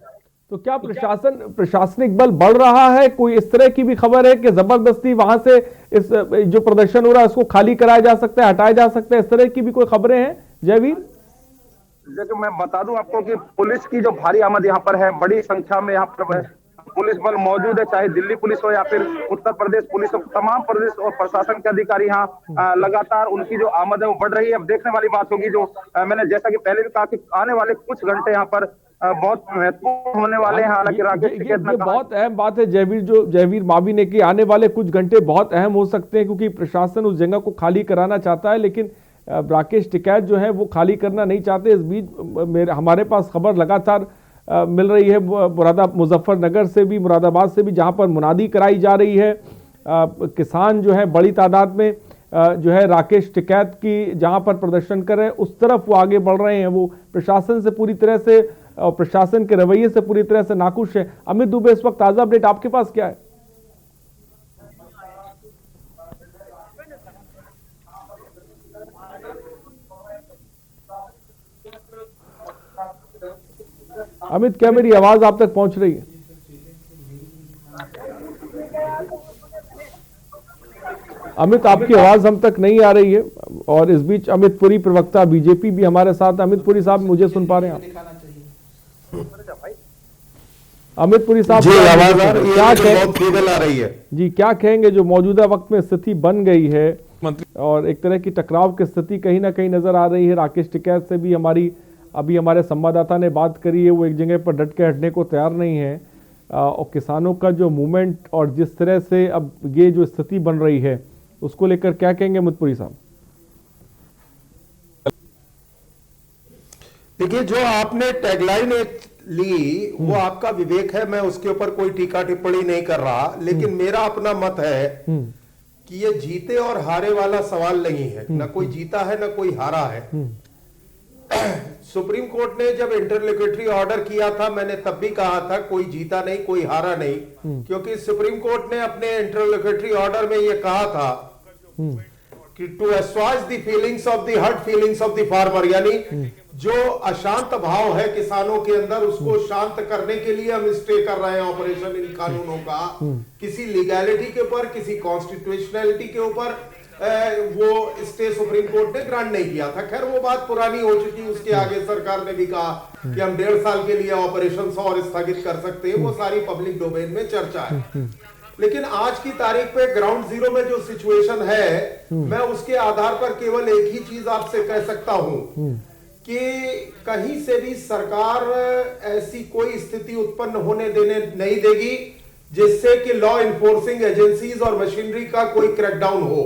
तो क्या प्रशासनिक बल बढ़ रहा है? कोई इस तरह की भी खबर है कि जबरदस्ती वहां से इस जो प्रदर्शन हो रहा है उसको खाली कराया जा सकता है, हटाया जा सकता है, इस तरह की भी कोई खबरें हैं जयवीर? देखिए, मैं बता दूं आपको कि पुलिस की जो भारी आमद यहाँ पर है, बड़ी संख्या में यहाँ पर पुलिस बल मौजूद है, चाहे दिल्ली पुलिस हो या फिर उत्तर प्रदेश पुलिस हो। तमाम प्रदेश और प्रशासन के अधिकारी यहाँ लगातार उनकी जो आमद है वो बढ़ रही है। अब देखने वाली बात होगी, जो मैंने जैसा कि पहले भी कहा कि आने वाले कुछ घंटे यहाँ पर बहुत महत्वपूर्ण होने वाले हैं। हालांकि राकेश टिकैत ने कहा, बहुत अहम बात है जयवीर, जो जयवीर मावी ने की, आने वाले कुछ घंटे बहुत अहम हो सकते हैं, क्योंकि प्रशासन उस जगह को खाली कराना चाहता है, लेकिन राकेश टिकैत जो है वो खाली करना नहीं चाहते। इस बीच हमारे पास खबर लगातार मिल रही है मुजफ्फरनगर से भी, मुरादाबाद से भी, जहां पर मुनादी कराई जा रही है। किसान जो है बड़ी तादाद में जो है राकेश टिकैत की जहां पर प्रदर्शन कर रहे हैं उस तरफ वो आगे बढ़ रहे हैं। वो प्रशासन से पूरी तरह से और प्रशासन के रवैये से पूरी तरह से नाखुश है। अमित दुबे, इस वक्त ताजा अपडेट आपके पास क्या है? अमित, क्या मेरी आवाज आप तक पहुंच रही है? अमित, आपकी आवाज हम तक नहीं आ रही है। और इस बीच अमित पुरी, प्रवक्ता बीजेपी, भी हमारे साथ। अमित पुरी साहब, मुझे सुन पा रहे हैं आप? अमित पुरी साहब, क्या जी, क्या कहेंगे जो मौजूदा वक्त में स्थिति बन गई है और एक तरह की टकराव की स्थिति कहीं ना कहीं नजर आ रही है? राकेश टिकैत से भी अभी हमारे संवाददाता ने बात करी है, वो एक जगह पर डट के हटने को तैयार नहीं है। और किसानों का जो मूवमेंट और जिस तरह से अब ये जो स्थिति बन रही है उसको लेकर क्या कहेंगे मुतपुरी साहब? देखिए, जो आपने टैगलाइन ली वो आपका विवेक है, मैं उसके ऊपर कोई टीका टिप्पणी नहीं कर रहा, लेकिन मेरा अपना मत है कि ये जीते और हारे वाला सवाल नहीं है। न कोई जीता है न कोई हारा है। सुप्रीम कोर्ट ने जब इंटरलोक्यूटरी ऑर्डर किया था, मैंने तब भी कहा था कोई जीता नहीं कोई हारा नहीं, क्योंकि सुप्रीम कोर्ट ने अपने इंटरलोक्यूटरी ऑर्डर में यह कहा था कि to assuage the feelings of the hurt feelings of the farmer, यानी जो अशांत भाव है किसानों के अंदर उसको शांत करने के लिए हम स्टे कर रहे हैं ऑपरेशन इन कानूनों का। किसी लीगैलिटी के ऊपर, किसी कॉन्स्टिट्यूशनैलिटी के ऊपर वो स्टे सुप्रीम कोर्ट ने ग्रांट नहीं किया था। खैर, वो बात पुरानी हो चुकी। उसके आगे सरकार ने भी कहा कि हम 1.5 साल के लिए ऑपरेशन और स्थगित कर सकते हैं। वो सारी पब्लिक डोमेन में चर्चा है। लेकिन आज की तारीख पे ग्राउंड जीरो में जो सिचुएशन है, मैं उसके आधार पर केवल एक ही चीज आपसे कह सकता हूं कि कहीं से भी सरकार ऐसी कोई स्थिति उत्पन्न होने देने नहीं देगी जिससे कि लॉ इन्फोर्सिंग एजेंसीज और मशीनरी का कोई क्रैकडाउन हो।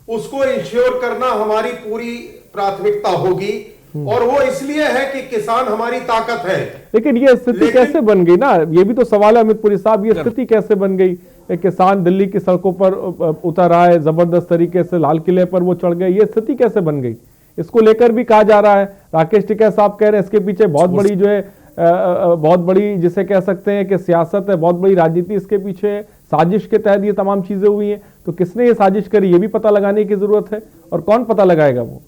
उसको इंश्योर करना हमारी पूरी प्राथमिकता होगी, और वो इसलिए है कि किसान हमारी ताकत है। लेकिन ये स्थिति कैसे बन गई ना, ये भी तो सवाल है अमित पुरी साहब, ये स्थिति कैसे बन गई? एक किसान दिल्ली की सड़कों पर उतर आए, जबरदस्त तरीके से लाल किले पर वो चढ़ गए, ये स्थिति कैसे बन गई? इसको लेकर भी कहा जा रहा है, राकेश टिकैत साहब कह रहे हैं इसके पीछे बहुत बड़ी जो है बहुत बड़ी जिसे कह सकते हैं कि सियासत है, बहुत बड़ी राजनीति इसके पीछे है, साजिश के तहत ये तमाम चीजें हुई हैं। तो किसने ये साजिश करी, ये भी पता लगाने की जरूरत है, और कौन पता लगाएगा वो?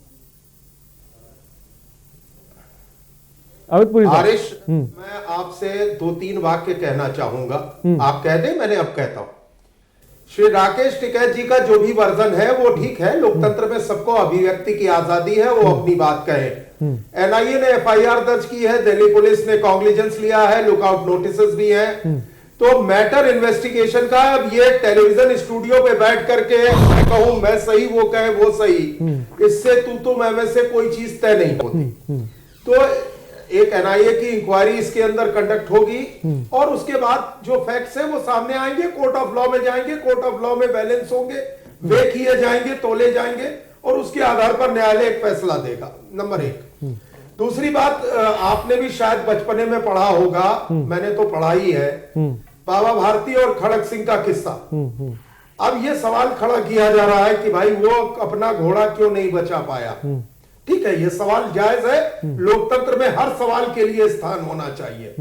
अमित पुरी साहब, मैं आपसे 2-3 वाक्य कहना चाहूंगा। आप कह दें, मैंने अब कहता हूं। श्री राकेश टिकैत जी का जो भी वर्जन है वो ठीक है। लोकतंत्र में सबको अभिव्यक्ति की आजादी है, वो अपनी बात कहें। एनआईए ने एफआईआर दर्ज की है, दिल्ली पुलिस ने कॉग्निजेंस लिया है, लुकआउट नोटिस भी हैं। तो मैटर इन्वेस्टिगेशन का, अब ये टेलीविजन स्टूडियो पे बैठ करके मैं कहूं मैं सही, वो कहे वो सही, इससे तू मैं से कोई चीज तय नहीं होती। तो एक एनआईए की इंक्वायरी इसके अंदर कंडक्ट होगी, और उसके बाद जो फैक्ट्स है वो सामने आएंगे, कोर्ट ऑफ लॉ में जाएंगे, कोर्ट ऑफ लॉ में बैलेंस होंगे, वे किए जाएंगे, तोले जाएंगे, और उसके आधार पर न्यायालय एक फैसला देगा, नंबर 1। दूसरी बात, आपने भी शायद बचपने में पढ़ा होगा, मैंने तो पढ़ा ही है, बाबा भारती और खड़क सिंह का किस्सा। अब ये सवाल खड़ा किया जा रहा है कि भाई वो अपना घोड़ा क्यों नहीं बचा पाया। ठीक है, ये सवाल जायज है, लोकतंत्र में हर सवाल के लिए स्थान होना चाहिए,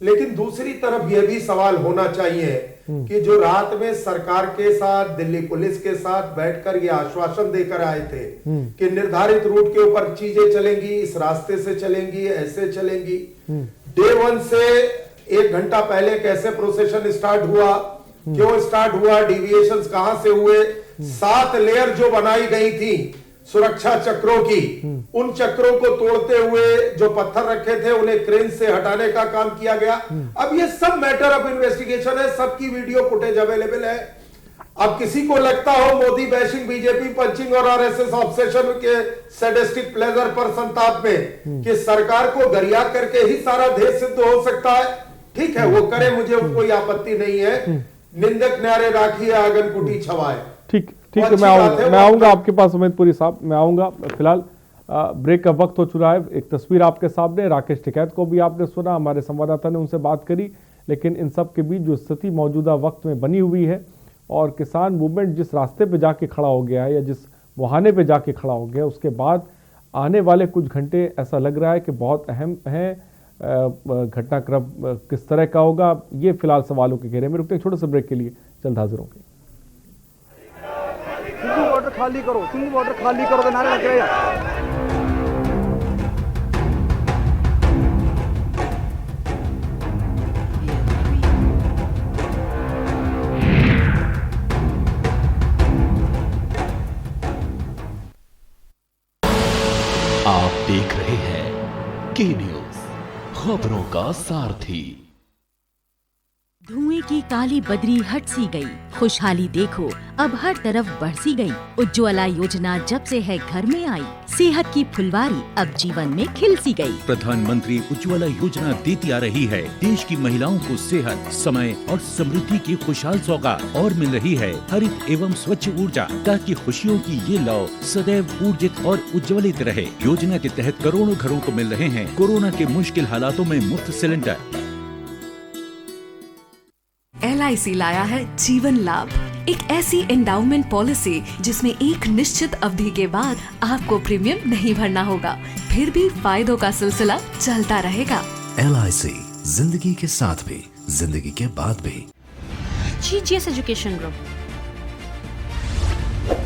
लेकिन दूसरी तरफ यह भी सवाल होना चाहिए कि जो रात में सरकार के साथ, दिल्ली पुलिस के साथ बैठकर ये आश्वासन देकर आए थे कि निर्धारित रूट के ऊपर चीजें चलेंगी, इस रास्ते से चलेंगी, ऐसे चलेंगी, डे 1 से 1 घंटा पहले कैसे प्रोसेशन स्टार्ट हुआ, क्यों स्टार्ट हुआ, डिविएशंस कहां से हुए, 7 लेयर जो बनाई गई थी सुरक्षा चक्रों की, उन चक्रों को तोड़ते हुए जो पत्थर रखे थे उन्हें क्रेन से हटाने का काम किया गया। अब ये सब मैटर ऑफ इन्वेस्टिगेशन है, सबकी वीडियो फुटेज अवेलेबल है। अब किसी को लगता हो मोदी बैशिंग, बीजेपी पंचिंग और आरएसएस ऑब्सेशन के सैडिस्टिक प्लेजर पर संताप में कि सरकार को गरिया करके ही सारा देश सिद्ध हो सकता है, ठीक है, वो करे, मुझे कोई आपत्ति नहीं है। निंदक न्यारे राखिए, आंगन कुटी छवाए। ठीक है, मैं आऊंगा आपके पास अमितपुरी साहब, मैं आऊंगा। फिलहाल ब्रेक का वक्त हो चुका है। एक तस्वीर आपके सामने, राकेश टिकैत को भी आपने सुना, हमारे संवाददाता ने उनसे बात करी, लेकिन इन सब के बीच जो स्थिति मौजूदा वक्त में बनी हुई है और किसान मूवमेंट जिस रास्ते पे जाके खड़ा हो गया है या जिस मुहाने पे जाके खड़ा हो गया, उसके बाद आने वाले कुछ घंटे ऐसा लग रहा है कि बहुत अहम है। घटनाक्रम किस तरह का होगा, ये फिलहाल सवालों के घेरे में। रुकते हैं छोटे से ब्रेक के लिए, जल्द हाजिर होंगे। सिंघू बॉर्डर खाली करो, सिंघू बॉर्डर खाली करो के नारे लग रहे हैं। आप देख रहे हैं के न्यूज, खबरों का सारथी। धुएं की काली बदरी हट सी गई, खुशहाली देखो अब हर तरफ बरसी गई। उज्ज्वला योजना जब से है घर में आई, सेहत की फुलवारी अब जीवन में खिल सी गई। प्रधानमंत्री उज्ज्वला योजना देती आ रही है देश की महिलाओं को सेहत, समय और समृद्धि की खुशहाल सौगात और मिल रही है हरित एवं स्वच्छ ऊर्जा, ताकि खुशियों की ये लौ सदैव ऊर्जित और उज्ज्वलित रहे। योजना के तहत करोड़ों घरों को मिल रहे हैं कोरोना के मुश्किल हालातों में मुफ्त सिलेंडर। LIC लाया है जीवन लाभ, एक ऐसी एंडाउमेंट पॉलिसी जिसमें एक निश्चित अवधि के बाद आपको प्रीमियम नहीं भरना होगा, फिर भी फायदों का सिलसिला चलता रहेगा। LIC, जिंदगी के साथ भी, जिंदगी के बाद भी। GGS Education Group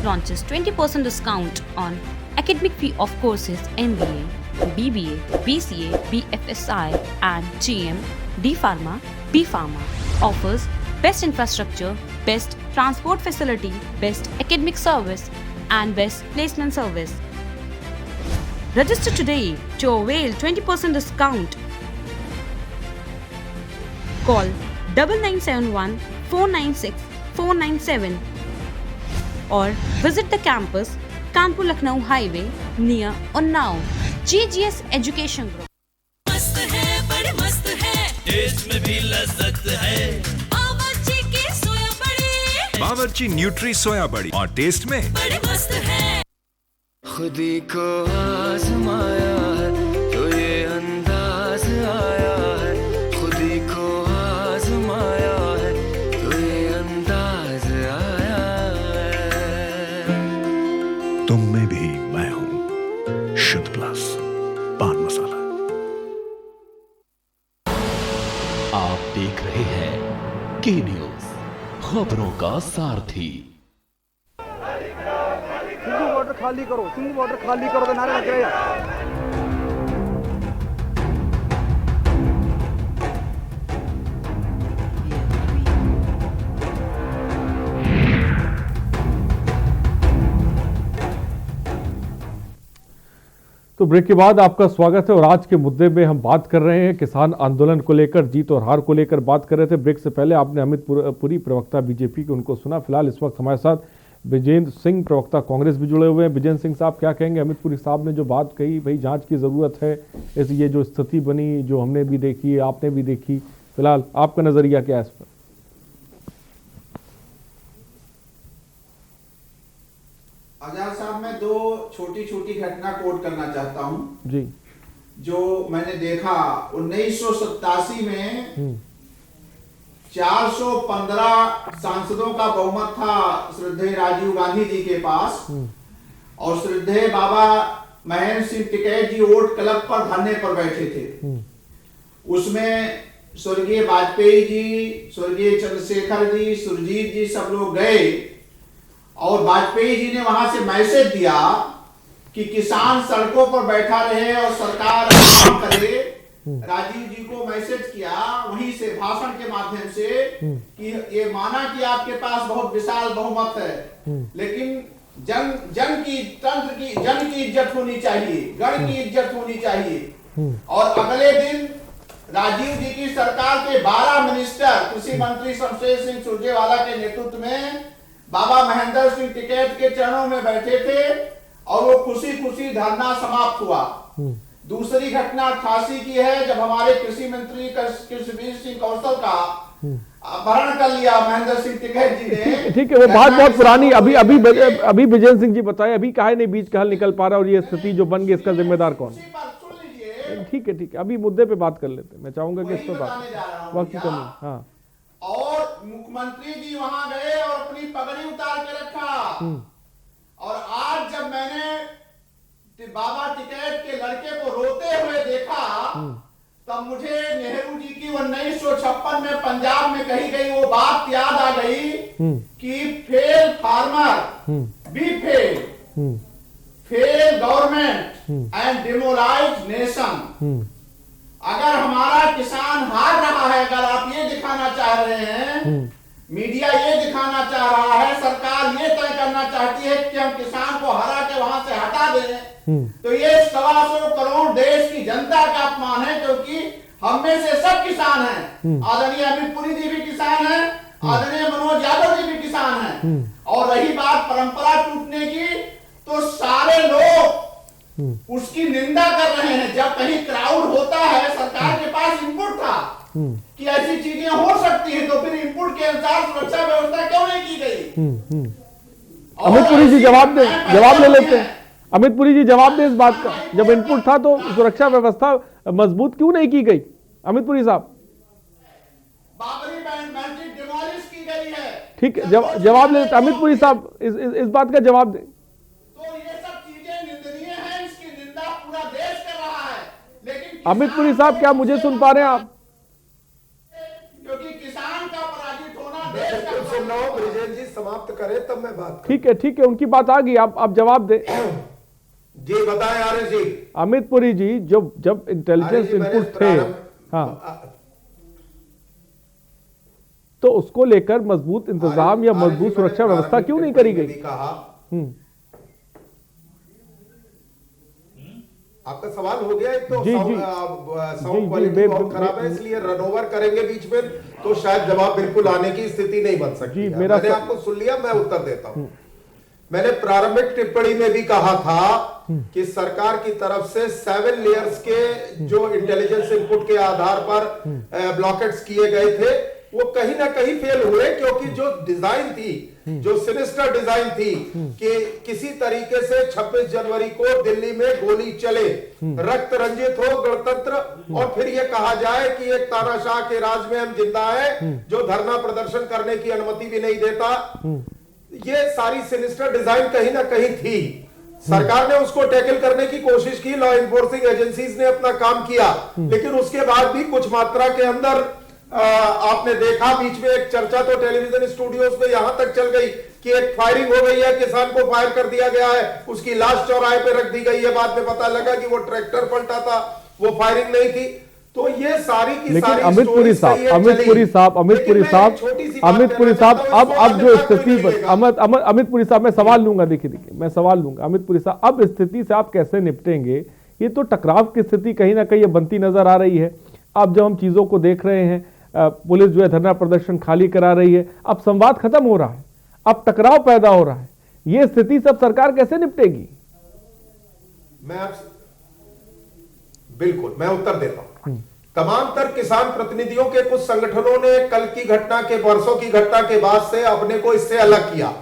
launches 20% discount on academic fee of courses MBA, BBA, BCA, BFSI and GM, D Pharma, B Pharma. Offers best infrastructure, best transport facility, best academic service and best placement service. Register today to avail 20% discount. Call 9971 496 497 or visit the campus Kanpur Lucknow Highway near Unnao. GGS Education Group. मस्त है, बड़े मस्त है, test में भी लज्जत है। बावर्ची की सोया बड़ी, बावर्ची न्यूट्री सोया बड़ी और टेस्ट में बड़े मस्त है। खुदी को आजमाया है तो ये अंदाज आया है, खुदी को आजमाया है तो ये अंदाज आया है। तुम में भी मैं हूँ, शुद्ध प्लस पान मसाला। आप देख रहे हैं के न्यूज, खबरों का सारथी। सिंघू बॉर्डर खाली करो, सिंघू बॉर्डर खाली करो के नारे लग रहे हैं। तो ब्रेक के बाद आपका स्वागत है और आज के मुद्दे में हम बात कर रहे हैं किसान आंदोलन को लेकर, जीत और हार को लेकर बात कर रहे थे। ब्रेक से पहले आपने अमितपुरी प्रवक्ता बीजेपी के उनको सुना। फिलहाल इस वक्त हमारे साथ विजेंद्र सिंह प्रवक्ता कांग्रेस भी जुड़े हुए हैं। विजेंद्र सिंह साहब क्या कहेंगे? अमितपुरी साहब ने जो बात कही, भाई जांच की ज़रूरत है, इस ये जो स्थिति बनी, जो हमने भी देखी, आपने भी देखी, फिलहाल आपका नज़रिया क्या है इस पर? आजाद साहब, मैं दो छोटी छोटी घटना कोट करना चाहता हूं जी। जो मैंने देखा 1987 में 415 सांसदों का बहुमत था श्रद्धेय राजीव गांधी जी के पास, और श्रद्धेय बाबा महेंद्र सिंह टिकैत जी वोट क्लब पर धरने पर बैठे थे। उसमें स्वर्गीय वाजपेयी जी, स्वर्गीय चंद्रशेखर जी, सुरजीत जी सब लोग गए, और वाजपेयी जी ने वहां से मैसेज दिया कि किसान सड़कों पर बैठा रहे और सरकार काम करे। राजीव जी को मैसेज किया वहीं से भाषण के माध्यम से कि ये माना कि आपके पास बहुत विशाल बहुमत है, लेकिन जन की इज्जत होनी चाहिए, गण की इज्जत होनी चाहिए। और अगले दिन राजीव जी की सरकार के 12 मिनिस्टर कृषि मंत्री शमशेर सिंह सुरजेवाला के नेतृत्व में बाबा महेंद्र सिंह टिकैत के चरणों में बैठे थे, और वो खुशी खुशी धरना समाप्त हुआ। दूसरी घटना 88 की है, जब हमारे कृषि मंत्री कृष्णवीर सिंह कौशल का अपहरण कर लिया महेंद्र सिंह टिकैत जी ने। ठीक है, वो बात बहुत पुरानी। अभी विजय सिंह जी बताए, अभी काहे नहीं बीच का हल निकल पा रहा, और ये स्थिति जो बन गई इसका जिम्मेदार कौन है? ठीक है, अभी मुद्दे पे बात कर लेते हैं। मैं चाहूंगा कि इस पर बात वक्त की कमी। हाँ, और मुख्यमंत्री जी वहां गए और अपनी पगड़ी उतार के रखा। और आज जब मैंने बाबा टिकैत के लड़के को रोते हुए देखा, तब मुझे नेहरू जी की 1956 में पंजाब में कही गई वो बात याद आ गई कि fail farmer be fail government and demoralise nation. अगर हमारा किसान हार रहा है, अगर आप ये दिखाना चाह रहे हैं, मीडिया ये दिखाना चाह रहा है, सरकार ये तय करना चाहती है कि हम किसान को हरा के वहां से हटा दें, तो ये 125 करोड़ देश की जनता का अपमान है, क्योंकि हम में से सब किसान हैं। आदरणीय अमित पुरी जी भी किसान हैं, आदरणीय मनोज यादव जी भी किसान हैं। और रही बात परंपरा टूटने की, तो सारे लोग उसकी निंदा कर रहे हैं। जब कहीं क्राउड होता है, सरकार के पास इनपुट था कि ऐसी चीजें हो सकती हैं, तो फिर इनपुट के अनुसार सुरक्षा व्यवस्था क्यों नहीं की गई? अमित पुरी जी जवाब ले लेते हैं। अमित पुरी जी जवाब दे इस बात का, जब इनपुट था तो सुरक्षा व्यवस्था मजबूत क्यों नहीं की गई? अमित पुरी साहब, बाबरी मस्जिद डिमोलिश की गई है। ठीक है, जवाब ले लेते। अमित पुरी साहब इस बात का जवाब दे। अमित पुरी साहब, क्या मुझे सुन पा रहे हैं आप? क्योंकि किसान का पराजित होना देश का सुन रहा हूं। ब्रिजेश जी समाप्त करें तब मैं बात करूं। ठीक है, उनकी बात आ गई, आप जवाब दे। जी बताएं आर्य जी। अमित पुरी जी, जब इंटेलिजेंस इनपुट थे, हाँ, तो उसको लेकर मजबूत इंतजाम या मजबूत सुरक्षा व्यवस्था क्यों नहीं करी गई? आपका सवाल हो गया। एक तो साउंड क्वालिटी बहुत खराब है, इसलिए रन ओवर करेंगे बीच में, तो शायद जवाब बिल्कुल आने की स्थिति नहीं बन सकती। मैंने आपको सुन लिया, मैं उत्तर देता हूं। मैंने प्रारंभिक टिप्पणी में भी कहा था कि सरकार की तरफ से 7 लेयर्स के जो इंटेलिजेंस इनपुट के आधार पर ब्लॉकेट्स किए गए थे, वो कहीं ना कहीं फेल हुए, क्योंकि जो डिजाइन थी, जो सिनिस्टर डिजाइन थी कि किसी तरीके से 26 जनवरी को दिल्ली में गोली चले, रक्त रंजित हो गणतंत्र, और फिर ये कहा जाए कि एक तानाशाह के राज में हम जिंदा है जो धरना प्रदर्शन करने की अनुमति भी नहीं देता। ये सारी सिनिस्टर डिजाइन कहीं ना कहीं थी। सरकार ने उसको टैकल करने की कोशिश की, लॉ एनफोर्सिंग एजेंसीज ने अपना काम किया, लेकिन उसके बाद भी कुछ मात्रा के अंदर आपने देखा बीच में एक चर्चा तो टेलीविजन स्टूडियोज में यहां तक चल गई कि एक फायरिंग हो गई है, किसान को फायर कर दिया गया है, उसकी लाश चौराहे पे रख दी गई है। बाद में पता लगा कि वो ट्रैक्टर पलटा था, वो फायरिंग नहीं थी। तो ये सारी की सारी अमित पुरी साहब, अब जो स्थिति पर अमित पुरी साहब, मैं सवाल लूंगा। देखिए मैं सवाल लूंगा अमित पुरी साहब, अब स्थिति से आप कैसे निपटेंगे? ये तो टकराव की स्थिति कहीं ना कहीं बनती नजर आ रही है। अब जब हम चीजों को देख रहे हैं, पुलिस जो है धरना प्रदर्शन खाली करा रही है, अब संवाद खत्म हो रहा है, अब टकराव पैदा हो रहा है। ये स्थिति सब सरकार कैसे निपटेगी? बिल्कुल मैं उत्तर देता हूं। तमाम तर किसान प्रतिनिधियों के कुछ संगठनों ने कल की घटना के, वर्षों की घटना के बाद से अपने को इससे अलग किया।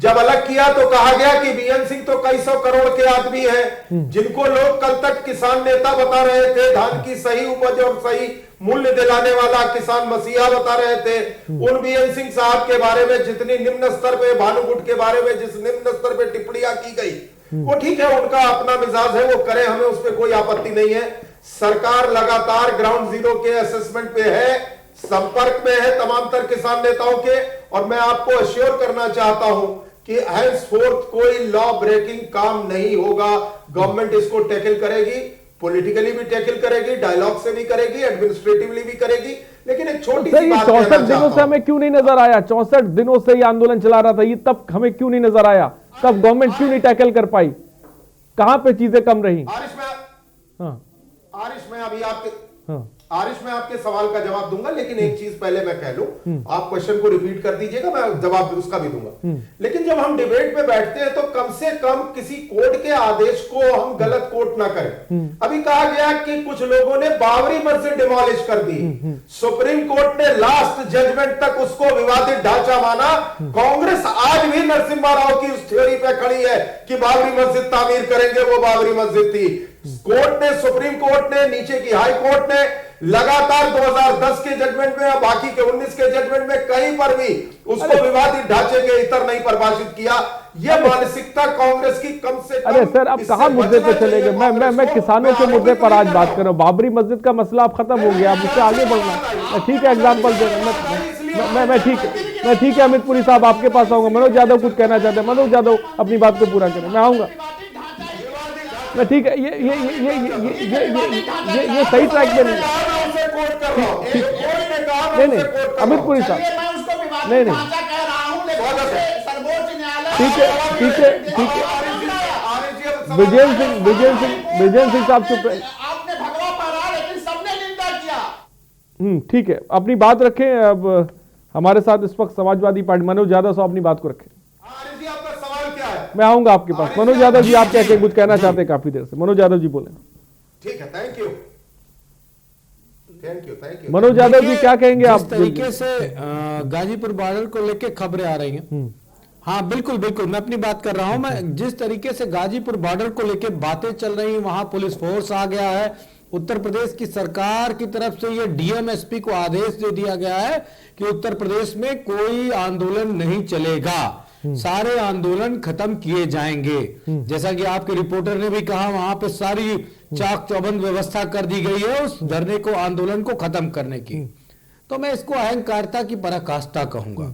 जब अलग किया तो कहा गया कि बीएन सिंह तो कई सौ करोड़ के आदमी हैं, जिनको लोग कल तक किसान नेता बता रहे थे, धान की सही उपज और सही मूल्य दिलाने वाला किसान मसीहा बता रहे थे। उन बीएन सिंह साहब के बारे में जितनी निम्न स्तर पे, भानुगुट के बारे में जिस निम्न स्तर पे टिप्पणियां की गई, वो ठीक है, उनका अपना मिजाज है, वो करें, हमें उस पर कोई आपत्ति नहीं है। सरकार लगातार ग्राउंड जीरो के असेसमेंट पे है, संपर्क में है तमाम तर किसान नेताओं के, और मैं आपको अश्योर करना चाहता हूं कि henceforth कोई लॉ ब्रेकिंग काम नहीं होगा। गवर्नमेंट इसको टैकल करेगी, पॉलिटिकली भी टैकल करेगी, डायलॉग से भी करेगी, एडमिनिस्ट्रेटिवली भी करेगी। लेकिन एक छोटी सी बात 64 दिनों से हमें क्यों नहीं नजर आया? 64 दिनों से ये आंदोलन चला रहा था, ये तब हमें क्यों नहीं नजर आया? तब गवर्नमेंट क्यों नहीं टैकल कर पाई? कहां पे चीजें कम रही? आरिश मैं अभी आपके सवाल का जवाब दूंगा, लेकिन एक चीज पहले मैं कह लूं, आप क्वेश्चन को रिपीट कर दीजिएगा, मैं जवाब उसका भी दूंगा। लेकिन जब हम डिबेट में बैठते हैं तो कम से कम किसी कोर्ट के आदेश को हम गलत कोट ना करें। अभी कहा गया कि कुछ लोगों ने बाबरी मस्जिद डिमोलिश कर दी, सुप्रीम कोर्ट ने लास्ट जजमेंट तक उसको विवादित ढांचा माना। कांग्रेस आज भी नरसिम्हा राव की उस थ्योरी पे खड़ी है कि बाबरी मस्जिद तामीर करेंगे, वो बाबरी मस्जिद थी। कोर्ट ने, सुप्रीम कोर्ट ने, नीचे की हाई कोर्ट ने लगातार 2010 के जजमेंट में और बाकी के 19 के जजमेंट में कहीं पर भी उसको विवादित ढांचे के इतर नहीं परिभाषित किया। यह मानसिकता कांग्रेस की कम से कम। अरे सर, अब कहां मुद्दे पे चले गए? मैं किसानों के मुद्दे पर आज बात कर रहा हूं। बाबरी मस्जिद का मसला अब खत्म हो गया, अब उससे आगे बढ़ना। ठीक है, एग्जाम्पल दे रहा हूं मैं। ठीक है अमित पुरी साहब, आपके पास आऊंगा। मनोज यादव कुछ कहना चाहते हैं, मनोज यादव अपनी बात को पूरा करें, मैं आऊंगा। मैं ठीक है, ये सही ट्रैक पे नहीं। नहीं अमित पुरी साहब, नहीं ठीक है विजय सिंह साहब चुप रहे। ठीक है, अपनी बात रखें। अब हमारे साथ इस वक्त समाजवादी पार्टी मनोज यादव साहब अपनी बात को रखें। मैं आऊंगा आपके पास। मनोज यादव जी, आप क्या कुछ कहना चाहते हैं? काफी देर से मनोज यादव जी बोले। ठीक है, थैंक यू। मनोज यादव जी क्या कहेंगे आप? जिस तरीके से गाजीपुर बॉर्डर को लेके खबरें आ रही हैं, हाँ बिल्कुल मैं अपनी बात कर रहा हूं। मैं जिस तरीके से गाजीपुर बॉर्डर को लेके बातें चल रही हैं, वहां पुलिस फोर्स आ गया है, उत्तर प्रदेश की सरकार की तरफ से ये डीएमएसपी को आदेश दे दिया गया है कि उत्तर प्रदेश में कोई आंदोलन नहीं चलेगा, सारे आंदोलन खत्म किए जाएंगे। जैसा कि आपके रिपोर्टर ने भी कहा, वहां पे सारी चाक चौबंद व्यवस्था कर दी गई है उस धरने को, आंदोलन को खत्म करने की। तो मैं इसको अहंकारता की पराकाष्ठा कहूंगा।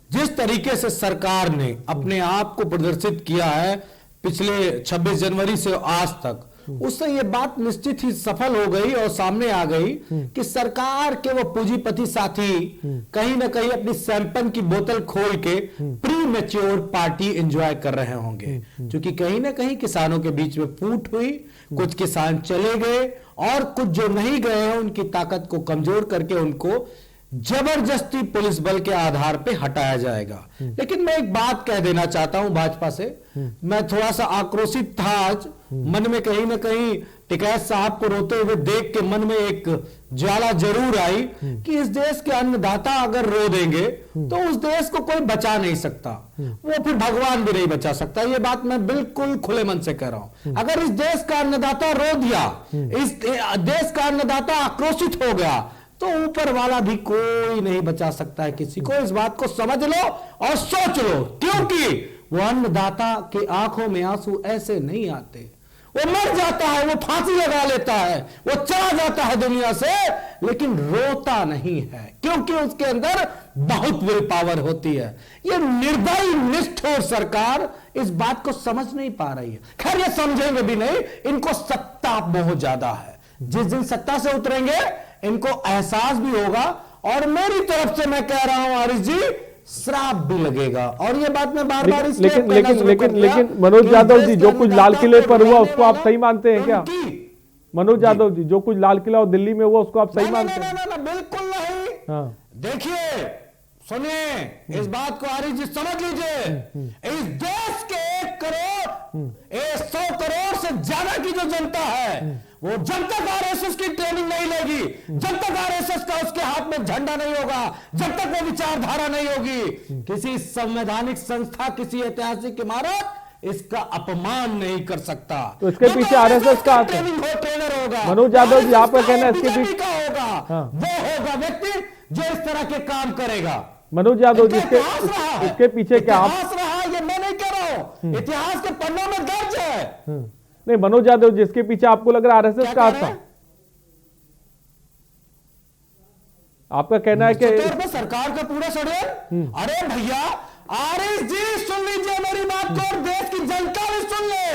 जिस तरीके से सरकार ने अपने आप को प्रदर्शित किया है पिछले 26 जनवरी से आज तक, उससे यह बात निश्चित ही सफल हो गई और सामने आ गई कि सरकार के वो पूंजीपति साथी कहीं ना कहीं अपनी सैंपन की बोतल खोल के प्री मैच्योर पार्टी एंजॉय कर रहे होंगे। क्योंकि कहीं ना कहीं किसानों के बीच में फूट हुई, कुछ किसान चले गए और कुछ जो नहीं गए हैं उनकी ताकत को कमजोर करके उनको जबरदस्ती पुलिस बल के आधार पे हटाया जाएगा। लेकिन मैं एक बात कह देना चाहता हूं भाजपा से, मैं थोड़ा सा आक्रोशित था आज, मन में कहीं ना कहीं टिकैत साहब को रोते हुए देख के मन में एक ज्वाला जरूर आई कि इस देश के अन्नदाता अगर रो देंगे तो उस देश को कोई बचा नहीं सकता, वो फिर भगवान भी नहीं बचा सकता। ये बात मैं बिल्कुल खुले मन से कह रहा हूं। अगर इस देश का अन्नदाता रो दिया, इस देश का अन्नदाता आक्रोशित हो गया, तो ऊपर वाला भी कोई नहीं बचा सकता है किसी को। इस बात को समझ लो और सोच लो, क्योंकि वो अन्नदाता के आंखों में आंसू ऐसे नहीं आते। वो मर जाता है, वो फांसी लगा लेता है, वो चला जाता है दुनिया से, लेकिन रोता नहीं है, क्योंकि उसके अंदर बहुत विल पावर होती है। ये निर्दयी निष्ठुर सरकार इस बात को समझ नहीं पा रही है। खैर ये समझेंगे भी नहीं, इनको सत्ता बहुत ज्यादा है। जिस दिन सत्ता से उतरेंगे इनको एहसास भी होगा, और मेरी तरफ से मैं कह रहा हूं आरिश जी, श्राप भी लगेगा। और ये बात मैं बार बार लेकिन मनोज यादव जी, जो कुछ लाल किले पर हुआ उसको आप सही मानते हैं क्या? मनोज यादव जी, जो कुछ लाल किला और दिल्ली में हुआ उसको आप सही मानते हैं? बिल्कुल नहीं। देखिए सुनिए, इस बात को आरिश जी समझ लीजिए, इस देश के 1 करोड़ ये 100 करोड़ से ज्यादा की जो जनता है, वो जब तक आरएसएस की ट्रेनिंग नहीं लेगी, जब तक आरएसएस का उसके हाथ में झंडा नहीं होगा, जब तक वो विचारधारा नहीं होगी, किसी संवैधानिक संस्था, किसी ऐतिहासिक इमारत इसका अपमान नहीं कर सकता। तो इसके पीछे आरएसएस का ट्रेनिंग हो, ट्रेनर होगा। मनोज यादव जी, आपका कहना है इसके पीछे का होगा, वो होगा व्यक्ति जो इस तरह के काम करेगा। मनोज यादव जी, इसके पीछे क्या आप इतिहास रहा, ये मैं नहीं कह रहा हूं, इतिहास के पन्नों में दर्ज है। नहीं, मनोज यादव जी, इसके पीछे आपको लग रहा है आरएसएस का हाथ था? आपका कहना है कि सरकार का पूरा षड्यंत्र? अरे भैया, आरएस जी सुन लीजिए मेरी बात को, और देश की जनता भी सुन ले।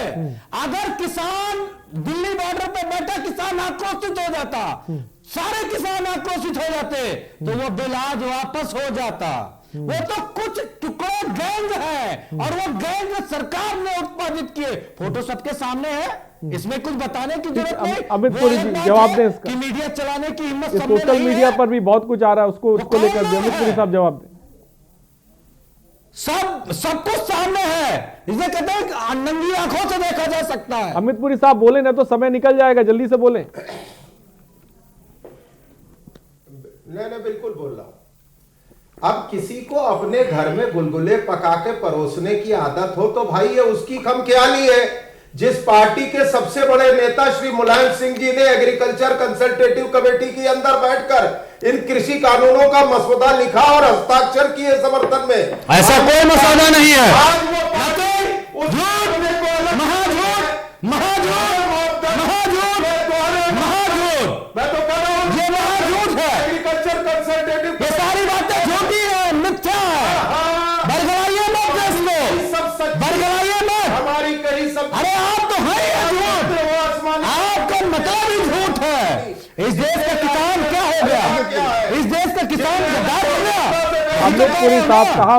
अगर किसान दिल्ली बॉर्डर पर बैठा किसान आक्रोशित हो जाता, सारे किसान आक्रोशित हो जाते, तो वो बिल आज वापस हो जाता। वो तो कुछ टुकड़े गैंग है, और वो गैंग सरकार ने उत्पादित किए, फोटो सबके सामने है, इसमें कुछ बताने की जरूरत नहीं। अमित पुरी जी जवाब दें इसका। कि मीडिया चलाने की हिम्मत सोशल मीडिया पर भी बहुत कुछ आ रहा है, उसको लेकर अमित पुरी साहब जवाब दें। सब कुछ सामने है, इसे कहते हैं नंगी आंखों से देखा जा सकता है। अमित पुरी साहब बोले ना तो समय निकल जाएगा, जल्दी से बोले। नहीं, बिल्कुल बोल रहा हूं। अब किसी को अपने घर में गुलगुले पका के परोसने की आदत हो तो भाई ये उसकी खमख्याली है। जिस पार्टी के सबसे बड़े नेता श्री मुलायम सिंह जी ने एग्रीकल्चर कंसल्टेटिव कमेटी के अंदर बैठकर इन कृषि कानूनों का मसौदा लिखा और हस्ताक्षर किए समर्थन में, ऐसा कोई मसौदा नहीं है। आज वो मैं तो कह रहा हूं ये महाझूठ है। एग्रीकल्चर कंसल्टेटिव, ये सारी बातें झूठी है, मिथ्या है। बरगलाइए मत देश को, सब सच, बरगलाइए मत। हमारी कही सब। अरे आप तो है ही झूठ, आपका मतलब ही झूठ है। इस देश का किसान क्या हो गया? इस देश का किसान गद्दार हो गया। अमित पुरी साहब कहा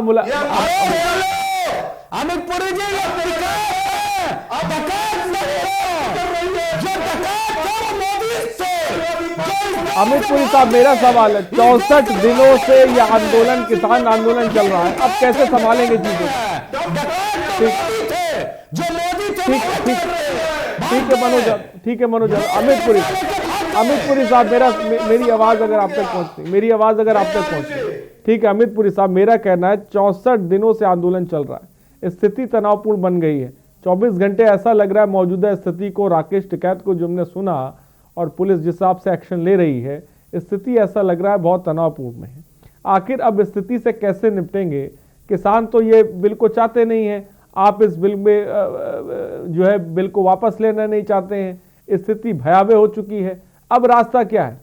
अमित पुरी जी, अमित पुरी साहब, मेरा सवाल है, 64 दिनों से यह आंदोलन, किसान आंदोलन चल रहा है, अब कैसे संभालेंगे चीजों? ठीक है मनोज, ठीक है मनोज। अमित पुरी साहब, मेरी आवाज अगर आप तक पहुंचती, ठीक है अमित पुरी साहब, मेरा कहना है 64 दिनों से आंदोलन चल रहा है, स्थिति तनावपूर्ण बन गई है। 24 घंटे ऐसा लग रहा है मौजूदा स्थिति को, राकेश टिकैत को जो हमने सुना और पुलिस जिस हिसाब से एक्शन ले रही है, स्थिति ऐसा लग रहा है बहुत तनावपूर्ण में है। आखिर अब स्थिति से कैसे निपटेंगे? किसान तो ये बिल को चाहते नहीं है, आप इस बिल में जो है बिल को वापस लेना नहीं चाहते हैं, स्थिति भयावह हो चुकी है, अब रास्ता क्या है?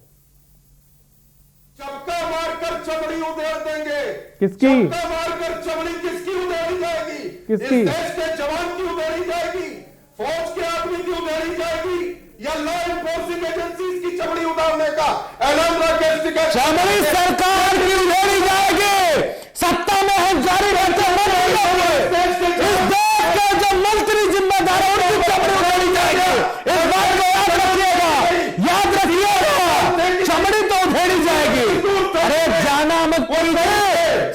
चपका मारकर चमड़ी उधेड़ देंगे। किसकी? चपका मारकर चमड़ी किसकी उधेड़ी जाएगी? किसकी? इस देश के जवान की उधेड़ी जाएगी, फौज के आदमी की उधेड़ी जाएगी, या लॉ एनफोर्सिंग एजेंसीज की चमड़ी उतारने का ऐलान राकेश टिकैत? चमड़ी सरकार की उधेड़ी जाएगी, सत्ता में हम जारी रहते हैं। इस देश के जो मंत्री जिम्मेदार हैं उनकी चमड़ी उधेड़ी जाएगी, इस बात को याद रखिएगा, याद रखिएगा, चमड़ी तो उधेड़ी जाएगी। अरे जाना मत पुरी,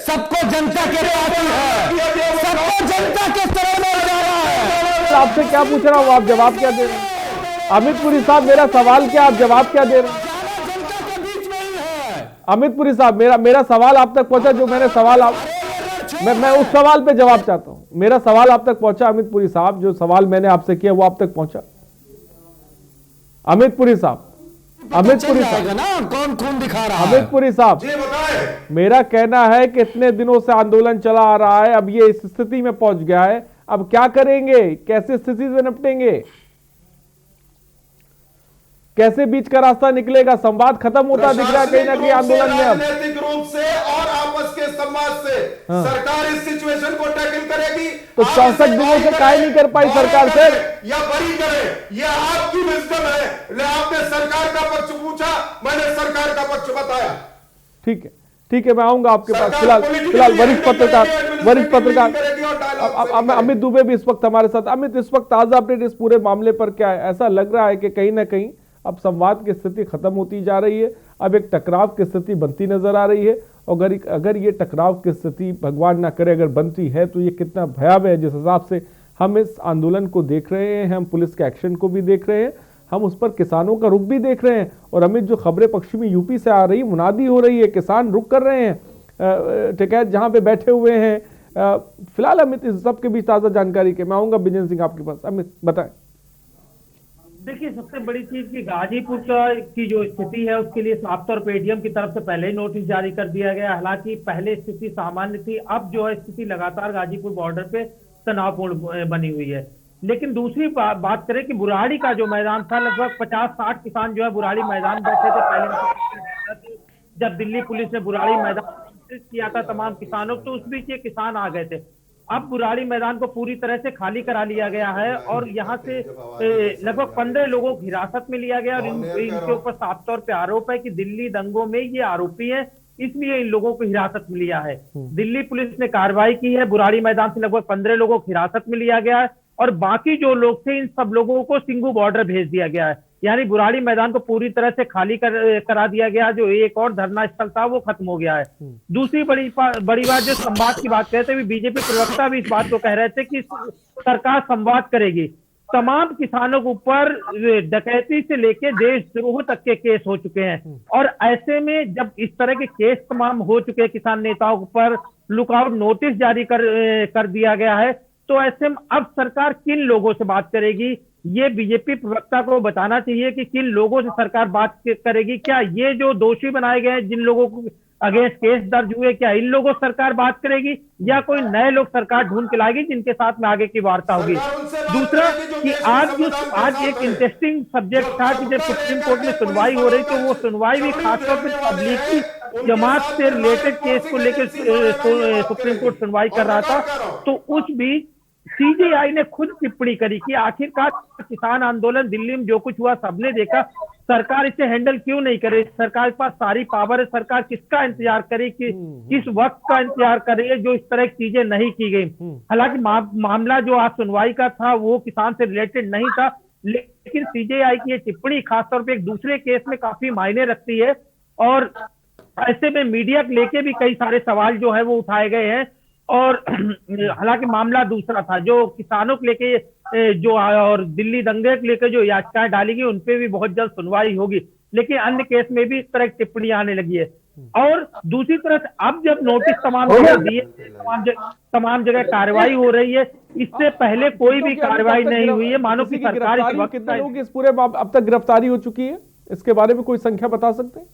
सबको जनता के पास है, सबको जनता के तरफ में जा रहा है। आपसे क्या पूछ रहा हूं, आप जवाब क्या दे रहे हैं? अमित पुरी साहब, मेरा सवाल क्या, आप जवाब क्या दे रहे हैं? अमित पुरी साहब, मेरा सवाल आप तक पहुंचा, जो मैंने सवाल मैं उस सवाल पे जवाब चाहता हूं। मेरा सवाल आप तक पहुंचा अमित पुरी साहब, जो सवाल मैंने आपसे किया वो आप तक पहुंचा? अमित पुरी साहब, अमित पुरी साहब ना, कौन खून दिखा रहा है? अमित पुरी साहब, मेरा कहना है कि इतने दिनों से आंदोलन चला आ रहा है, अब ये इस स्थिति में पहुंच गया है, अब क्या करेंगे? कैसे स्थिति से निपटेंगे? कैसे बीच का रास्ता निकलेगा? संवाद खत्म होता दिख रहा है कहीं ना कहीं आंदोलन में। अब राजनीतिक रूप से और आपस के संवाद से सरकार इस सिचुएशन को टैकल करेगी। तो 64 दिनों से काहे नहीं कर पाई सरकार सर? या बरी करे, यह आपकी विजडम है। आपने सरकार का पक्ष पूछा, मैंने सरकार का पक्ष बताया। ठीक है, ठीक है, मैं आऊंगा आपके पास। फिलहाल वरिष्ठ पत्रकार अमित दुबे भी इस वक्त हमारे साथ। अमित, इस वक्त ताजा अपडेट इस पूरे मामले पर क्या है? ऐसा लग रहा है कि कहीं ना कहीं अब संवाद की स्थिति खत्म होती जा रही है, अब एक टकराव की स्थिति बनती नजर आ रही है। अगर ये टकराव की स्थिति भगवान ना करे अगर बनती है तो ये कितना भयावह है। जिस हिसाब से हम इस आंदोलन को देख रहे हैं, हम पुलिस के एक्शन को भी देख रहे हैं, हम उस पर किसानों का रुख भी देख रहे हैं। और अमित, जो खबरें पश्चिमी यूपी से आ रही, मुनादी हो रही है, किसान रुक कर रहे हैं टिकैत जहां पे बैठे हुए हैं। फिलहाल अमित, इस सब के बीच ताजा जानकारी के मैं आऊंगा बिजेंद्र सिंह आपके पास। अमित बताएं। देखिए, सबसे बड़ी चीज की गाजीपुर की जो स्थिति है उसके लिए साफ तौर पर एडीएम की तरफ से पहले ही नोटिस जारी कर दिया गया। हालांकि पहले स्थिति सामान्य थी, अब जो है स्थिति लगातार गाजीपुर बॉर्डर पे तनावपूर्ण बनी हुई है। लेकिन दूसरी बात करें कि बुराड़ी का जो मैदान था, लगभग 50-60 किसान जो है बुराड़ी मैदान बैठे थे पहले। जब दिल्ली पुलिस ने बुराड़ी मैदान किया था तमाम किसानों, तो उस बीच ये किसान आ गए थे। अब बुराड़ी मैदान को पूरी तरह से खाली करा लिया गया है और यहाँ से लगभग 15 लोगों को हिरासत में लिया गया और इनके ऊपर साफ तौर पे आरोप है कि दिल्ली दंगों में ये आरोपी हैं, इसलिए इन लोगों को हिरासत में लिया है। दिल्ली पुलिस ने कार्रवाई की है, बुराड़ी मैदान से लगभग 15 लोगों को हिरासत में लिया गया है और बाकी जो लोग थे इन सब लोगों को सिंघू बॉर्डर भेज दिया गया है। यानी बुराड़ी मैदान को पूरी तरह से खाली करा दिया गया। जो एक और धरना स्थल था वो खत्म हो गया है। दूसरी बड़ी बात, जो संवाद की बात कहते हुए बीजेपी प्रवक्ता भी इस बात को कह रहे थे कि सरकार संवाद करेगी। तमाम किसानों के ऊपर डकैती से लेके देशद्रोह तक के केस हो चुके हैं और ऐसे में जब इस तरह के केस तमाम हो चुके हैं, किसान नेताओं पर लुकआउट नोटिस जारी कर दिया गया है, तो ऐसे में अब सरकार किन लोगों से बात करेगी? ये बीजेपी प्रवक्ता को बताना चाहिए कि किन लोगों से सरकार बात करेगी। क्या ये जो दोषी बनाए गए हैं, जिन लोगों को अगेंस्ट केस दर्ज हुए, क्या इन लोगों से सरकार बात करेगी या कोई नए लोग सरकार ढूंढ के लाएगी जिनके साथ में आगे की वार्ता होगी? दूसरा कि आज एक इंटरेस्टिंग सब्जेक्ट था कि जब सुप्रीम कोर्ट में सुनवाई हो रही तो वो सुनवाई भी खासतौर पर तबलीगी जमात से रिलेटेड केस को लेकर सुप्रीम कोर्ट सुनवाई कर रहा था। तो उस बीच सीजेआई ने खुद टिप्पणी करी कि आखिरकार किसान आंदोलन दिल्ली में जो कुछ हुआ सबने देखा, सरकार इसे हैंडल क्यों नहीं करे? सरकार के पास सारी पावर है, सरकार किसका इंतजार करे, कि किस वक्त का इंतजार कर रही है जो इस तरह की चीजें नहीं की गई। हालांकि मामला जो आज सुनवाई का था वो किसान से रिलेटेड नहीं था, लेकिन सीजेआई की ये टिप्पणी खासतौर पे एक दूसरे केस में काफी मायने रखती है और ऐसे में मीडिया को लेके भी कई सारे सवाल जो है वो उठाए गए हैं। और हालांकि मामला दूसरा था, जो किसानों को लेके जो और दिल्ली दंगे को लेकर जो याचिकाएं डाली गई उन पे भी बहुत जल्द सुनवाई होगी, लेकिन अन्य केस में भी इस तरह की टिप्पणी आने लगी है। और दूसरी तरफ अब जब नोटिस तमाम जगह दिए, तमाम जगह कार्रवाई हो रही है, इससे पहले कोई भी कार्रवाई नहीं हुई है। मानो कि सरकार इस वक्त कितने लोग इस पूरे अब तक गिरफ्तारी हो चुकी है, इसके बारे में कोई संख्या बता सकते हैं?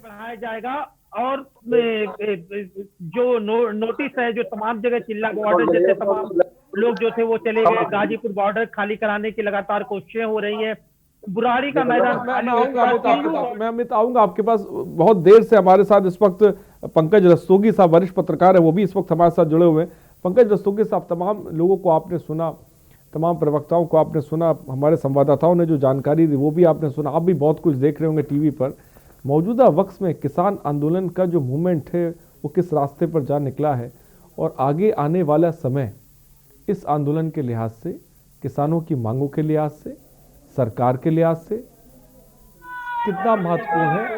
बढ़ाया जाएगा और जो नोटिस है, जो तमाम जगह चिल्ला बॉर्डर जैसे तमाम लोग जो थे वो चले गए, गाजीपुर बॉर्डर खाली कराने की लगातार कोशिशें हो रही है। बुराड़ी का मैदान मैं अमित आऊंगा आपके पास। बहुत देर से हमारे साथ इस वक्त पंकज रस्तोगी साहब, वरिष्ठ पत्रकार है, वो भी इस वक्त हमारे साथ जुड़े हुए हैं। पंकज रस्तोगी साहब, तमाम लोगों को आपने सुना, तमाम प्रवक्ताओं को आपने सुना, हमारे संवाददाताओं ने जो जानकारी दी वो भी आपने सुना, आप भी बहुत कुछ देख रहे होंगे टीवी पर। मौजूदा वक्त में किसान आंदोलन का जो मूवमेंट है वो किस रास्ते पर जा निकला है और आगे आने वाला समय इस आंदोलन के लिहाज से, किसानों की मांगों के लिहाज से, सरकार के लिहाज से कितना महत्वपूर्ण है,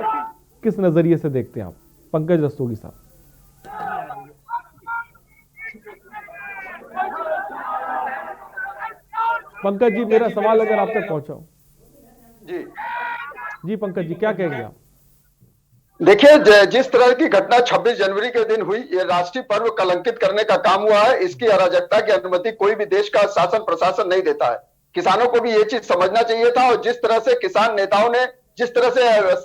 किस नजरिए से देखते हैं आप? पंकज रस्तोगी साहब। पंकज जी, मेरा सवाल अगर आप तक पहुंचा हो। जी पंकज जी, क्या कहेंगे आप? देखिए, जिस तरह की घटना 26 जनवरी के दिन हुई, ये राष्ट्रीय पर्व कलंकित करने का काम हुआ है। इसकी अराजकता की अनुमति कोई भी देश का शासन प्रशासन नहीं देता है। किसानों को भी ये चीज समझना चाहिए था। और जिस तरह से किसान नेताओं ने, जिस तरह से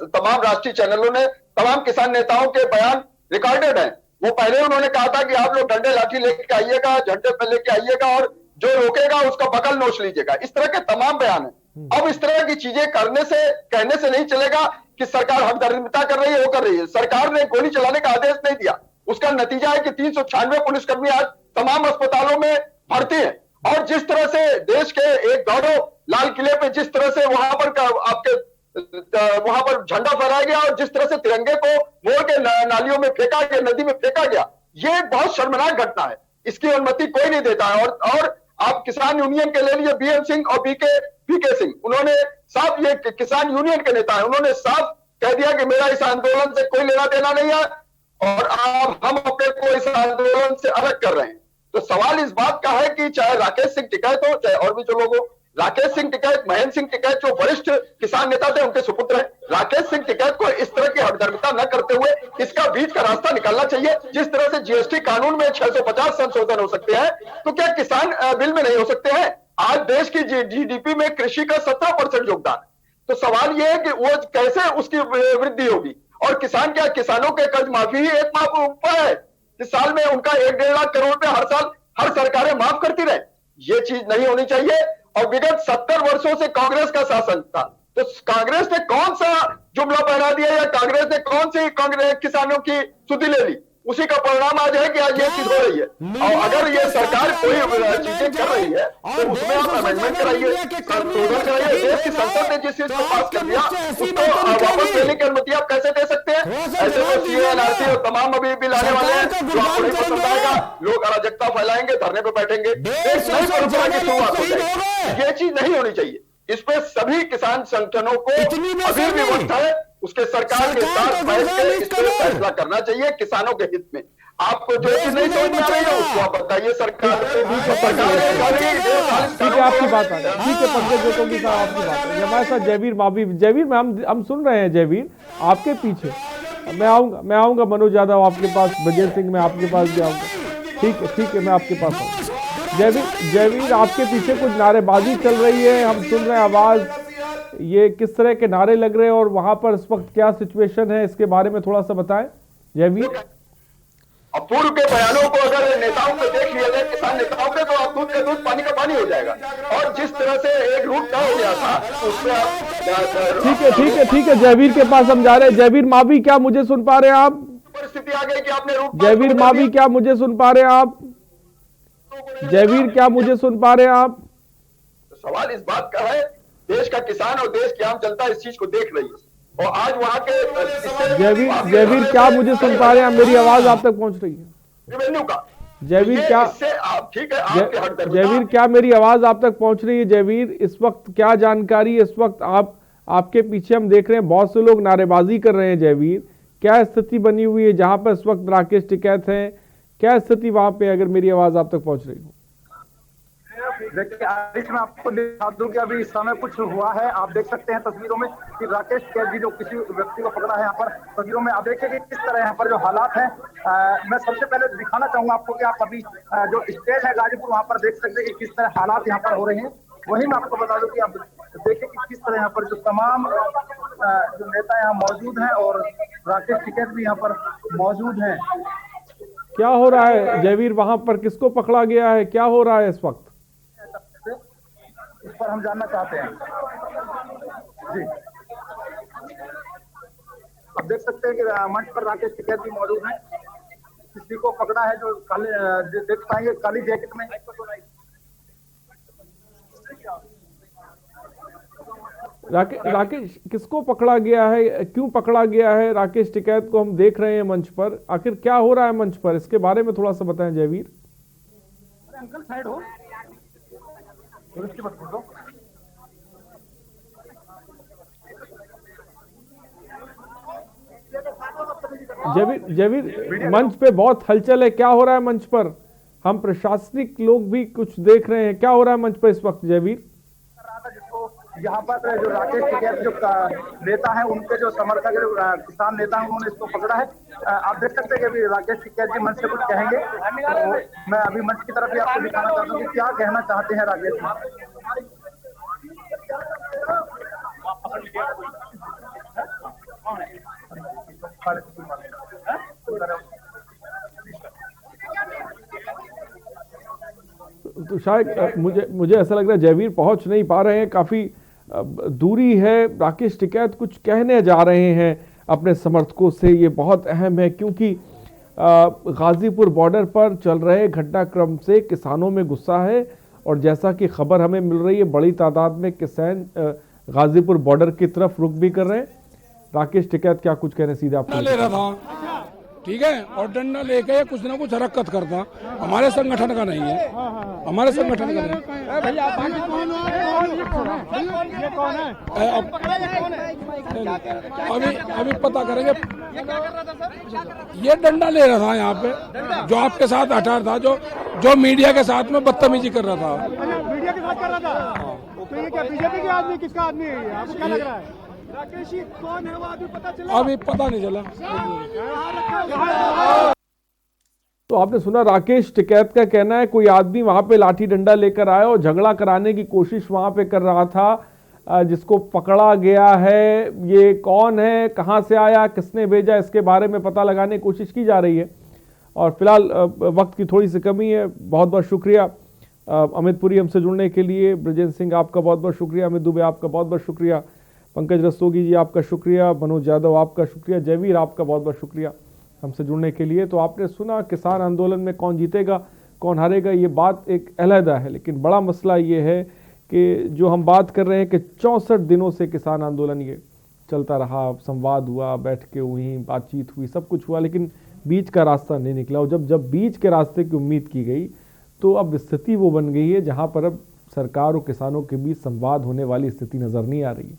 तमाम राष्ट्रीय चैनलों ने तमाम किसान नेताओं के बयान रिकॉर्डेड हैं, वो पहले उन्होंने कहा था कि आप लोग डंडे लाठी लेके आइएगा, झंडे पे लेके आइएगा और जो रोकेगा उसका बगल नोच लीजिएगा। इस तरह के तमाम बयान है। अब इस तरह की चीजें करने से, कहने से नहीं चलेगा कि सरकार हकदर्मिता कर रही है, वो कर रही है। सरकार ने गोली चलाने का आदेश नहीं दिया, उसका नतीजा है कि 396 पुलिसकर्मी आज तमाम अस्पतालों में भर्ती हैं। और जिस तरह से देश के एक गौरव, लाल किले पे जिस तरह से वहां पर झंडा फहराया गया और जिस तरह से तिरंगे को मोड़ के नालियों में फेंका गया, नदी में फेंका गया, ये एक बहुत शर्मनाक घटना है। इसकी अनुमति कोई नहीं देता है। और आप किसान यूनियन के ले लीजिए, बीएन सिंह और पीके सिंह, उन्होंने साफ, ये किसान यूनियन के नेता है, उन्होंने साफ कह दिया कि मेरा इस आंदोलन से कोई लेना देना नहीं है और हम अपने को इस आंदोलन से अलग कर रहे हैं। तो सवाल इस बात का है कि चाहे राकेश सिंह टिकैत हो, चाहे और भी जो लोग हो, राकेश सिंह टिकैत, महेंद्र सिंह टिकैत जो वरिष्ठ किसान नेता थे उनके सुपुत्र हैं, राकेश सिंह टिकैत को इस तरह की हठधर्मिता न करते हुए इसका बीच का रास्ता निकालना चाहिए। जिस तरह से जीएसटी कानून में 650 संशोधन हो सकते हैं, तो क्या किसान बिल में नहीं हो सकते हैं? आज देश की जीडीपी में कृषि का 17% योगदान है। तो सवाल यह है कि वो कैसे उसकी वृद्धि होगी, और किसान क्या, किसानों के कर्ज माफी ही एक उपाय है। इस साल में उनका 1-1.5 लाख करोड़ रुपए हर साल हर सरकारें माफ करती रहे, ये चीज नहीं होनी चाहिए। और विगत 70 वर्षों से कांग्रेस का शासन था, तो कांग्रेस ने कौन सा जुमला पहना दिया या कांग्रेस ने कौन सी कांग्रेस किसानों की सुधि ले ली, उसी का परिणाम आज है कि आज ये चीज हो रही है। और अगर ये सरकार कोई चीजें कर रही है तो उसमें आप अमेंडमेंट कराइए, संशोधन कराइए। देश की संसद ने जिस चीज को पास कर दिया उसको वापस लेने की अनुमति आप कैसे दे सकते हैं? ऐसे तो सीए, एनआरसी और तमाम अभी बिल आने वाले हैं जो आपको नहीं पसंद आएगा, लोग अराजकता फैलाएंगे, धरने पर बैठेंगे, देश नई परंपरा की शुरुआत हो जाएगी। ये चीज नहीं होनी चाहिए। इस पे सभी किसान संगठनों को अभी भी वक्त है, उसके सरकार के साथ बैठ के इस पर फैसला करना चाहिए किसानों के हित में। आपको जो चीज नहीं समझ में आ रही है उसको आप बताइए सरकार से। ठीक है, आपकी बात आ गई, ठीक है पंकज ज्योति साहब, आपकी बात है। हमारे साथ जयवीर मावी, जयवीर में हम सुन रहे हैं। जयवीर आपके पीछे मैं आऊंगा मनोज यादव आपके पास, ब्रजेश सिंह मैं आपके पास भी आऊंगा। ठीक है, मैं आपके पास आऊंगा। जयवीर आपके पीछे कुछ नारेबाजी चल रही है, हम सुन रहे हैं आवाज, ये किस तरह के नारे लग रहे हैं और वहां पर इस वक्त क्या सिचुएशन है, इसके बारे में थोड़ा सा बताएं जयवीर। अब पूर्व के बयानों को अगर नेताओं को देख लिया जाए, किसान नेताओं के, तो आप दूध का दूध पानी का पानी हो जाएगा। और जिस तरह से एक रूट तय हो गया था उसमें ठीक है जयवीर के पास हम जा रहे हैं। जयवीर मावी, क्या मुझे सुन पा रहे हैं आप? परिस्थिति आ गई कि आपने रूट, जयवीर मावी क्या मुझे सुन पा रहे हैं आप? जयवीर क्या मुझे सुन पा रहे हैं आप? सवाल इस बात का है, देश का किसान और देश की आम जनता इस चीज को देख रही है और आज वहां के जयवीर क्या मुझे सुन पा रहे हैं? मेरी आवाज आप तक पहुंच रही है? रेवेन्यू का जयवीर क्या, ठीक है जयवीर क्या मेरी आवाज आप तक पहुंच रही है? जयवीर इस वक्त क्या जानकारी, इस वक्त आपके पीछे हम देख रहे हैं बहुत से लोग नारेबाजी कर रहे हैं। जयवीर क्या स्थिति बनी हुई है जहां पर इस वक्त राकेश टिकैत है, क्या स्थिति वहां पे, अगर मेरी आवाज आप तक पहुंच रही हो? देखिए मैं आपको दिखा दूं कि अभी इस समय कुछ हुआ है। आप देख सकते हैं तस्वीरों में कि राकेश टिकैत जी जो किसी व्यक्ति को पकड़ा है यहाँ पर तस्वीरों में, आप देखिए कि किस तरह यहाँ पर जो हालात हैं। मैं सबसे पहले दिखाना चाहूंगा आपको कि आप अभी जो स्टेज है गाजीपुर, वहां पर देख सकते हैं कि किस तरह हालात यहाँ पर हो रहे हैं। वही मैं आपको बता दूं कि आप देखिए कि किस तरह यहाँ पर जो तमाम जो नेता यहाँ मौजूद हैं और राकेश टिकैत भी यहाँ पर मौजूद हैं। क्या हो रहा है जयवीर, वहां पर किसको पकड़ा गया है, क्या हो रहा है इस वक्त? इस पर हम जानना चाहते हैं जी। अब देख सकते हैं कि मंच पर राकेश टिकैत भी मौजूद हैं। किसी को पकड़ा है जो काले, देख पाएंगे काली जैकेट में। राकेश किसको पकड़ा गया है, क्यों पकड़ा गया है राकेश टिकैत को? हम देख रहे हैं मंच पर, आखिर क्या हो रहा है मंच पर, इसके बारे में थोड़ा सा बताएं जयवीर। अंकल साइड हो, जयवीर मंच पे बहुत हलचल है, क्या हो रहा है मंच पर? हम प्रशासनिक लोग भी कुछ देख रहे हैं, क्या हो रहा है मंच पर इस वक्त जयवीर? यहाँ पर जो राकेश टिकैत जो नेता है, उनके जो समर्थक किसान नेता हैं, उन्होंने इसको पकड़ा है। आप देख सकते हैं कि अभी राकेश टिकैत जी मंच से कुछ कहेंगे, तो मैं अभी मंच की तरफ भी आपको दिखाना चाहता हूँ कि क्या कहना चाहते हैं राकेश जी। तो शायद मुझे ऐसा लग रहा है जयवीर पहुंच नहीं पा रहे हैं, काफी दूरी है। राकेश टिकैत कुछ कहने जा रहे हैं अपने समर्थकों से, ये बहुत अहम है क्योंकि गाजीपुर बॉर्डर पर चल रहे घटनाक्रम से किसानों में गुस्सा है और जैसा कि खबर हमें मिल रही है बड़ी तादाद में किसान गाजीपुर बॉर्डर की तरफ रुख भी कर रहे हैं। राकेश टिकैत क्या कुछ कहने, सीधे आपको ले रहा था, ठीक है, और डंडा लेके कुछ ना कुछ हरकत करता, हमारे संगठन का नहीं है, हमारे संगठन का नहीं। ये कौन है? अभी पता करेंगे। ये डंडा ले रहा था यहाँ पे, जो आपके साथ हठार था, जो मीडिया के साथ में बदतमीजी कर रहा था। मीडिया के साथ कर रहा था? तो ये क्या बीजेपी के आदमी, किसका आदमी है ये? आपको क्या लग रहा है? राकेश जी कौन है वो आदमी पता चला? अभी पता नहीं चला। तो आपने सुना राकेश टिकैत का कहना है कोई आदमी वहां पे लाठी डंडा लेकर आया और झगड़ा कराने की कोशिश वहां पे कर रहा था, जिसको पकड़ा गया है। ये कौन है, कहां से आया, किसने भेजा, इसके बारे में पता लगाने की कोशिश की जा रही है। और फिलहाल वक्त की थोड़ी सी कमी है। बहुत बहुत शुक्रिया अमित पुरी हमसे जुड़ने के लिए। ब्रजेंद्र सिंह आपका बहुत बहुत शुक्रिया। अमित दुबे आपका बहुत बहुत शुक्रिया। पंकज रस्तोगी जी आपका शुक्रिया। मनोज यादव आपका शुक्रिया। जयवीर आपका बहुत बहुत शुक्रिया हमसे जुड़ने के लिए। तो आपने सुना किसान आंदोलन में कौन जीतेगा कौन हारेगा, ये बात एक अलहदा है, लेकिन बड़ा मसला ये है कि जो हम बात कर रहे हैं कि 64 दिनों से किसान आंदोलन ये चलता रहा, संवाद हुआ, बैठ के हुई, बातचीत हुई, सब कुछ हुआ, लेकिन बीच का रास्ता नहीं निकला। और जब बीच के रास्ते की उम्मीद की गई तो अब स्थिति वो बन गई है जहाँ पर अब सरकार और किसानों के बीच संवाद होने वाली स्थिति नज़र नहीं आ रही है।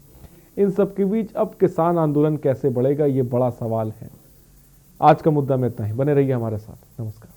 इन सब के बीच अब किसान आंदोलन कैसे बढ़ेगा, ये बड़ा सवाल है। आज का मुद्दा में इतना ही। बने रहिए हमारे साथ। नमस्कार।